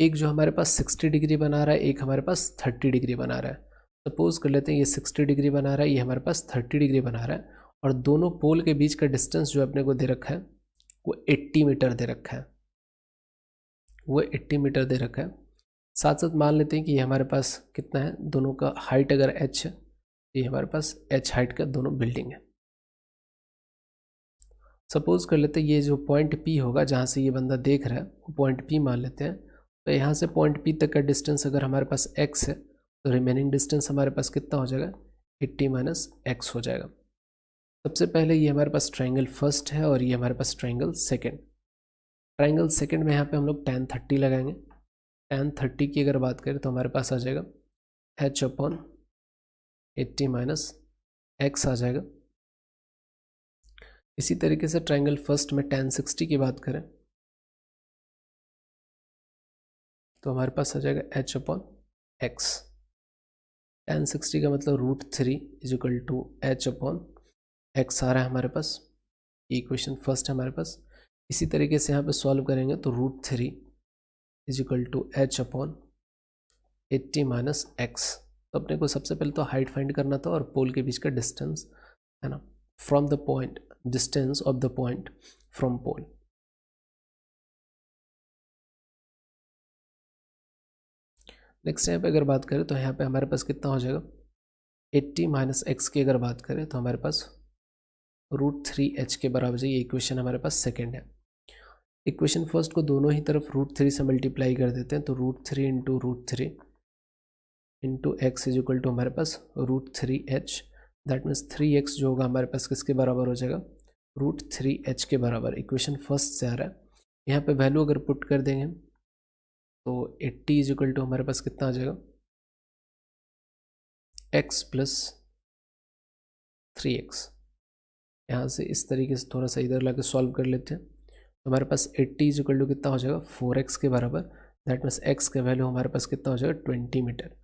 एक जो हमारे पास 60 डिग्री बना रहा है, एक हमारे पास 30 डिग्री बना रहा है। सपोज कर लेते हैं ये 60 डिग्री बना रहा है, ये हमारे पास 30 डिग्री बना रहा है, और दोनों पोल के बीच का डिस्टेंस जो अपने को दे रखा है वो 80 मीटर दे रखा है, वो 80 मीटर दे रखा है। साथ साथ मान लेते हैं कि ये हमारे पास कितना है, दोनों का हाइट अगर h है, ये हमारे पास h हाइट का दोनों बिल्डिंग है। सपोज कर लेते हैं ये जो पॉइंट P होगा जहाँ से ये बंदा देख रहा है वो पॉइंट P मान लेते हैं। तो यहाँ से पॉइंट P तक का डिस्टेंस अगर हमारे पास x है तो रिमेनिंग डिस्टेंस हमारे पास कितना हो जाएगा, 80 माइनस x हो जाएगा। सबसे पहले ये हमारे पास ट्रायंगल फर्स्ट है और ये हमारे पास ट्रायंगल सेकंड। ट्रायंगल सेकंड में यहाँ पे हम लोग tan 30 लगाएंगे। tan 30 की अगर बात करें तो हमारे पास आ जाएगा h अपॉन 80 माइनस x आ जाएगा। इसी तरीके से ट्रायंगल फर्स्ट में tan 60 की बात करें तो हमारे पास आ जाएगा h अपॉन x। tan 60 का मतलब √3 is equal to h upon x आ रहा है हमारे पास। इक्वेशन फर्स्ट है हमारे पास। इसी तरीके से यहाँ पे सॉल्व करेंगे तो √3 is equal to h upon 80 minus x। तो अपने को सबसे पहले तो हाइट फाइंड करना था और पोल के बीच का डिस्टेंस है ना, from the point, distance of the point from pole. Next यहाँ पे अगर बात करें तो यहाँ पे हमारे पास कितना हो जाएगा, 80 माइनस x की अगर बात करें तो हमारे पास √3h के बराबर है। ये इक्वेशन हमारे पास सेकेंड है। इक्वेशन फर्स्ट को दोनों ही तरफ √3 से मल्टीप्लाई कर देते हैं तो √3 into √3 into x is equal to हमारे पास √3h। दैट मीन्स 3x जो होगा हमारे पास किसके बराबर हो जाएगा, √3h के बराबर। इक्वेशन फर्स्ट से आ रहा है। यहाँ पे वैल्यू अगर पुट कर देंगे तो 80 इज इक्वल टू हमारे पास कितना आ जाएगा, x प्लस 3x। यहाँ से इस तरीके से थोड़ा सा इधर लाके सॉल्व कर लेते हैं तो हमारे पास 80 इज इक्वल टू कितना हो जाएगा, 4x के बराबर। दैट मीन्स x का वैल्यू हमारे पास कितना हो जाएगा, 20 मीटर।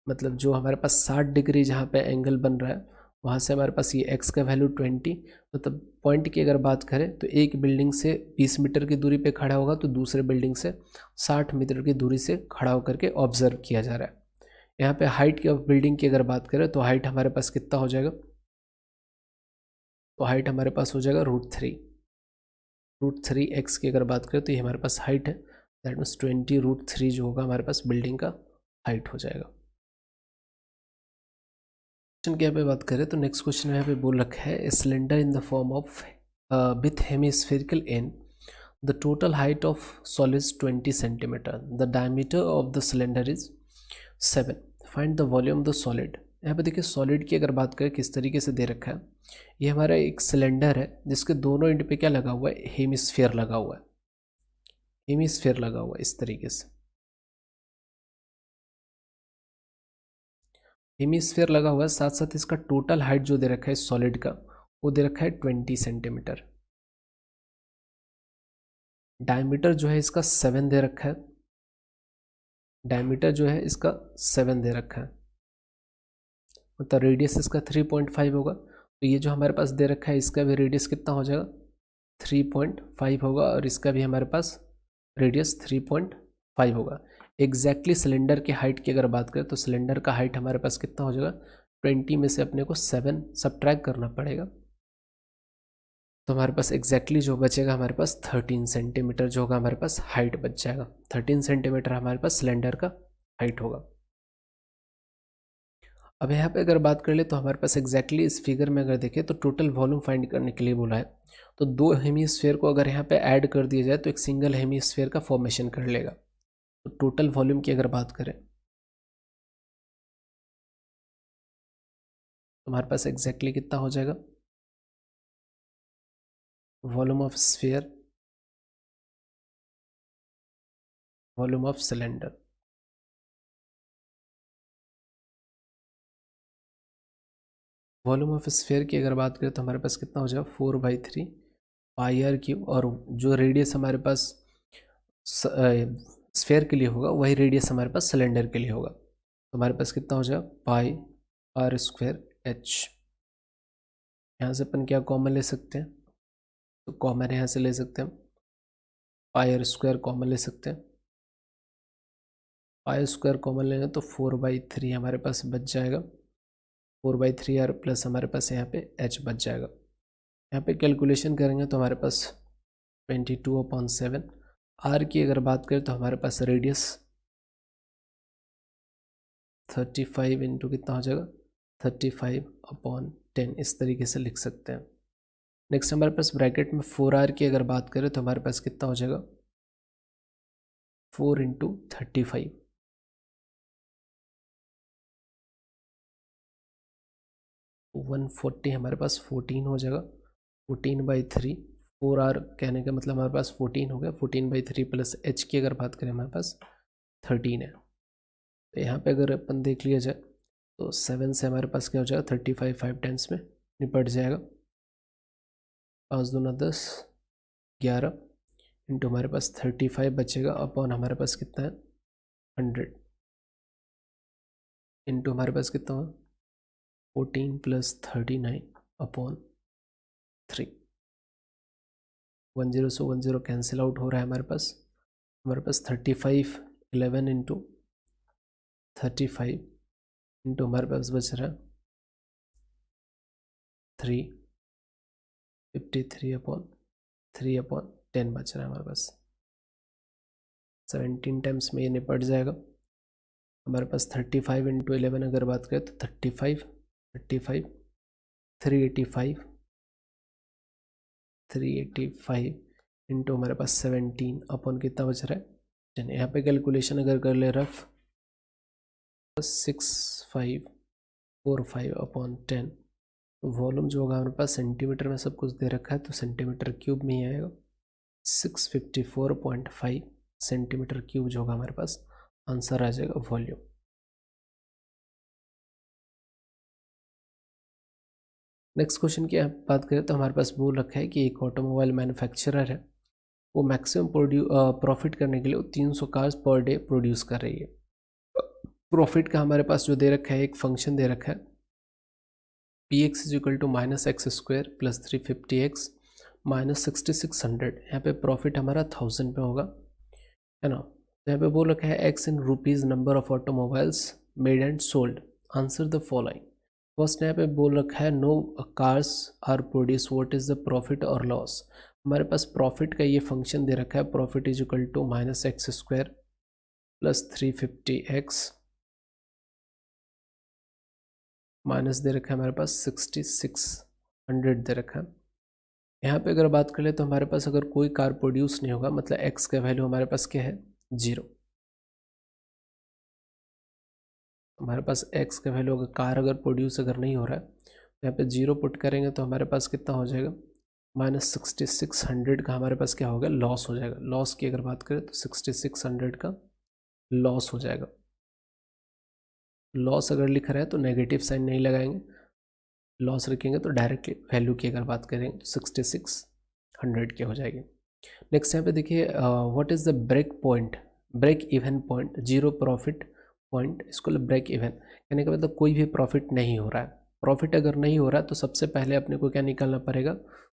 मतलब जो हमारे पास 60 डिग्री जहाँ पे एंगल बन रहा है वहाँ से हमारे पास ये x का वैल्यू 20। मतलब पॉइंट की अगर बात करें तो एक बिल्डिंग से 20 मीटर की दूरी पे खड़ा होगा तो दूसरे बिल्डिंग से 60 मीटर की दूरी से खड़ा होकर के ऑब्जर्व किया जा रहा है। यहाँ पे हाइट की बिल्डिंग की अगर बात करें तो हाइट हमारे पास कितना हो जाएगा, तो हाइट हमारे पास हो जाएगा √3x की अगर बात करें तो ये हमारे पास हाइट है। दैट मीन्स 20√3 जो होगा हमारे पास बिल्डिंग का हाइट हो जाएगा। क्वेश्चन की यहाँ पे बात करें तो नेक्स्ट क्वेश्चन में यहाँ पे बोल रखा है, cylinder in the form of with hemispherical and the total height of solid 20 centimetre, the diameter of the cylinder is 7, find the volume of the solid. यहाँ पे देखिए सॉलिड की अगर बात करें किस तरीके से दे रखा है, ये हमारा एक सिलेंडर है जिसके दोनों एंड पे क्या लगा हुआ है, हेमिस्फीयर लगा हुआ है। हेमिस्फीयर लगा हुआ है इस तरीके से, हेमिस्फीयर लगा हुआ है। साथ साथ इसका टोटल हाइट जो दे रखा है सॉलिड का वो दे रखा है 20 सेंटीमीटर। डायमीटर जो है इसका 7 दे रखा है, डायमीटर जो है इसका 7 दे रखा है, मतलब रेडियस इसका 3.5 होगा। तो ये जो हमारे पास दे रखा है इसका भी रेडियस कितना हो जाएगा, 3.5 होगा, और इसका भी हमारे पास रेडियस 3.5 होगा। एग्जैक्टली सिलेंडर के हाइट की अगर बात करें तो सिलेंडर का हाइट हमारे पास कितना हो जाएगा, 20 में से अपने को 7 सब्ट्रैक्ट करना पड़ेगा, तो हमारे पास एग्जैक्टली जो बचेगा हमारे पास 13 सेंटीमीटर जो होगा हमारे पास हाइट बच जाएगा। 13 सेंटीमीटर हमारे पास सिलेंडर का हाइट होगा। अब यहाँ पे अगर बात कर ले तो हमारे पास एग्जैक्टली इस फिगर में अगर देखें तो टोटल वॉल्यूम फाइंड करने के लिए बोला है, तो 2 हेमीस्फीयर को अगर यहाँ पे ऐड कर दिया जाए तो एक सिंगल हेमीस्फीयर का फॉर्मेशन कर लेगा। तो टोटल वॉल्यूम की अगर बात करें तो हमारे पास एग्जैक्टली कितना हो जाएगा, volume of sphere, volume of cylinder. Volume of sphere की अगर बात करें तो हमारे पास कितना हो जाएगा 4/3 पाई आर क्यूब, और जो रेडियस हमारे पास स्फीयर के लिए होगा वही रेडियस हमारे पास सिलेंडर के लिए होगा। तो हमारे पास कितना हो जाएगा पाई आर स्क्वायर एच। यहाँ से अपन क्या कॉमन ले सकते हैं, तो कॉमन यहाँ से ले सकते हैं, पाई आर स्क्वायर कॉमन ले सकते हैं। पाई स्क्वायर कॉमन लेंगे तो 4/3 हमारे पास बच जाएगा, 4/3 आर प्लस हमारे पास यहाँ पे एच बच जाएगा। यहाँ पे कैलकुलेशन करेंगे तो हमारे पास 22/7। आर की अगर बात करें तो हमारे पास रेडियस 35 इंटू कितना हो जाएगा 35/10, इस तरीके से लिख सकते हैं। नेक्स्ट हमारे पास ब्रैकेट में 4r की अगर बात करें तो हमारे पास कितना हो जाएगा 4 इंटू 35, 140 हमारे पास 14 हो जाएगा, 14/3। 4r कहने का मतलब हमारे पास 14 हो गया, 14/3 प्लस h की अगर बात करें हमारे पास 13 है। तो यहाँ पे अगर अपन देख लिया जाए तो 7 से हमारे पास क्या हो जाएगा 35, 5 10 में निपट जाएगा, 5 दूना 10, 11 इंटू हमारे पास 35 बचेगा अपॉन हमारे पास कितना है 100 इंटू हमारे पास कितना हुआ 14 प्लस 39/3। 10 से 10 कैंसिल आउट हो रहा है हमारे पास 35 11 इंटू 35 इंटू हमारे पास बच रहा है 3, 53/3/10 बच रहा है हमारे पास। 17 टाइम्स में ये निपट जाएगा। हमारे पास 35 इंटू 11 अगर बात करें तो 35 385 इंटू हमारे पास 17 अपॉन कितना बच रहा है 10। यहाँ पे कैलकुलेशन अगर कर ले रफ 6545/10, वॉल्यूम जो होगा हमारे पास सेंटीमीटर में सब कुछ दे रखा है तो सेंटीमीटर क्यूब में ही आएगा, 654.5 सेंटीमीटर क्यूब जो होगा हमारे पास आंसर आ जाएगा वॉल्यूम। नेक्स्ट क्वेश्चन की बात करें तो हमारे पास बोल रखा है कि एक ऑटोमोबाइल मैन्युफैक्चरर है, वो मैक्सिमम प्रॉफिट करने के लिए 300 कार्स पर डे प्रोड्यूस कर रही है। प्रॉफिट का हमारे पास जो दे रखा है एक फंक्शन दे रखा है px = -x² + 350x -6600। यहाँ पे प्रॉफिट हमारा 1000 पे होगा, है ना। तो यहाँ पे बोल रखा है x in rupees number of automobiles made and sold, answer the following. First यहाँ पे बोल रखा है no cars are produce, what is the profit और लॉस। हमारे पास प्रॉफिट का ये फंक्शन दे रखा है, प्रॉफिट = -x² + 350x माइनस दे रखा है हमारे पास 6600 दे रखा है। यहाँ पे अगर बात कर ले तो हमारे पास अगर कोई कार प्रोड्यूस नहीं होगा मतलब x का वैल्यू हमारे पास क्या है 0। हमारे पास x का वैल्यू अगर कार अगर प्रोड्यूस अगर नहीं हो रहा है तो यहाँ पे 0 पुट करेंगे तो हमारे पास कितना हो जाएगा -6600 का हमारे पास क्या होगा लॉस हो जाएगा। लॉस की अगर बात करें तो 6600 का लॉस हो जाएगा। लॉस अगर लिख रहा है तो नेगेटिव साइन नहीं लगाएंगे, लॉस रखेंगे तो डायरेक्टली वैल्यू की अगर बात करेंगे तो 6600 की हो जाएगी। नेक्स्ट यहाँ पे देखिए what is the break even point, zero profit point, इसको ब्रेक इवन कहने का मतलब कोई भी प्रॉफिट नहीं हो रहा है। प्रॉफिट अगर नहीं हो रहा है तो सबसे पहले अपने को क्या निकालना पड़ेगा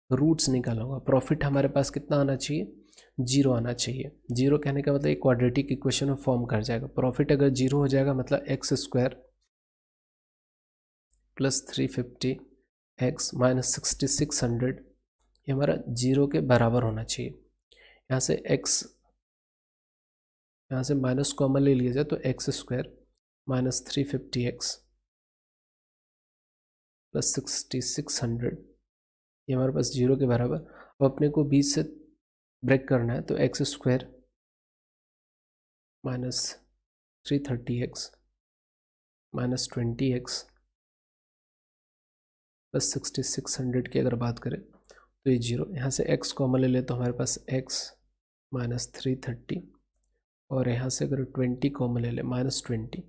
रूट्स निकालना होगा। प्रॉफिट हमारे पास कितना आना चाहिए 0 आना चाहिए। 0 कहने का मतलब एक क्वाड्रेटिक इक्वेशन में फॉर्म कर जाएगा। प्रॉफिट अगर 0 हो जाएगा मतलब x² प्लस 350 एक्स माइनस 6600, ये हमारा 0 के बराबर होना चाहिए। यहाँ से x, यहाँ से माइनस कॉमन ले लिया जाए तो x square minus 350x plus 6600, ये हमारे पास 0 के बराबर। अब अपने को बीच से ब्रेक करना है, तो x square minus 330x minus 20x plus 6600 की अगर बात करें तो ये 0, यहाँ से x कॉमन ले ले तो हमारे पास x माइनस 330, और यहाँ से अगर 20 कॉमन ले ले माइनस 20,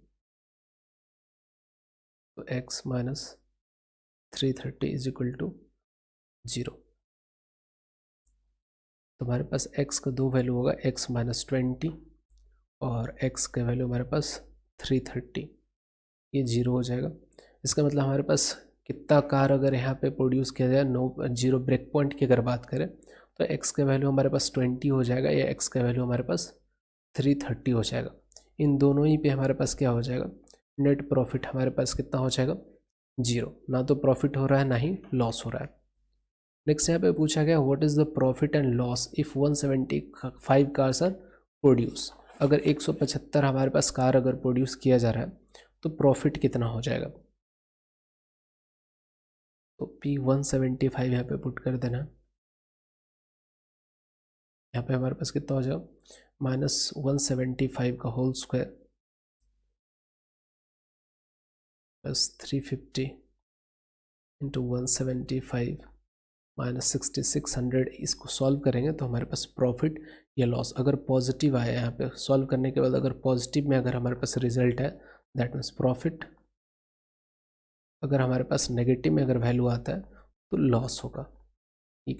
तो x minus 330 is equal to 0। तो हमारे पास x का दो वैल्यू होगा, x माइनस 20 और x का वैल्यू हमारे पास 330, ये 0 हो जाएगा। इसका मतलब हमारे पास कितना कार अगर यहाँ पे प्रोड्यूस किया जाए, नो 0 ब्रेक पॉइंट की अगर बात करें, तो x का वैल्यू हमारे पास 20 हो जाएगा या x का वैल्यू हमारे पास 330 हो जाएगा। इन दोनों ही पे हमारे पास क्या हो जाएगा, नेट प्रॉफिट हमारे पास कितना हो जाएगा, 0। ना तो प्रॉफिट हो रहा है ना ही लॉस हो रहा है। नेक्स्ट यहाँ पे पूछा गया what is the profit and loss if 175 cars are produce. अगर 175 हमारे पास कार अगर प्रोड्यूस किया जा रहा है तो प्रॉफिट कितना हो जाएगा। तो P175 यहाँ पे पुट कर देना। यहाँ पे हमारे पास कितना हो जाएगा, माइनस 175 का whole square plus 350 into 175 minus 6600। इसको सॉल्व करेंगे तो हमारे पास प्रॉफिट या लॉस अगर पॉजिटिव आया, यहाँ पे सॉल्व करने के बाद अगर पॉजिटिव में अगर हमारे पास रिजल्ट है दैट मीन्स प्रॉफिट, अगर हमारे पास नेगेटिव में अगर वैल्यू आता है तो लॉस होगा। ये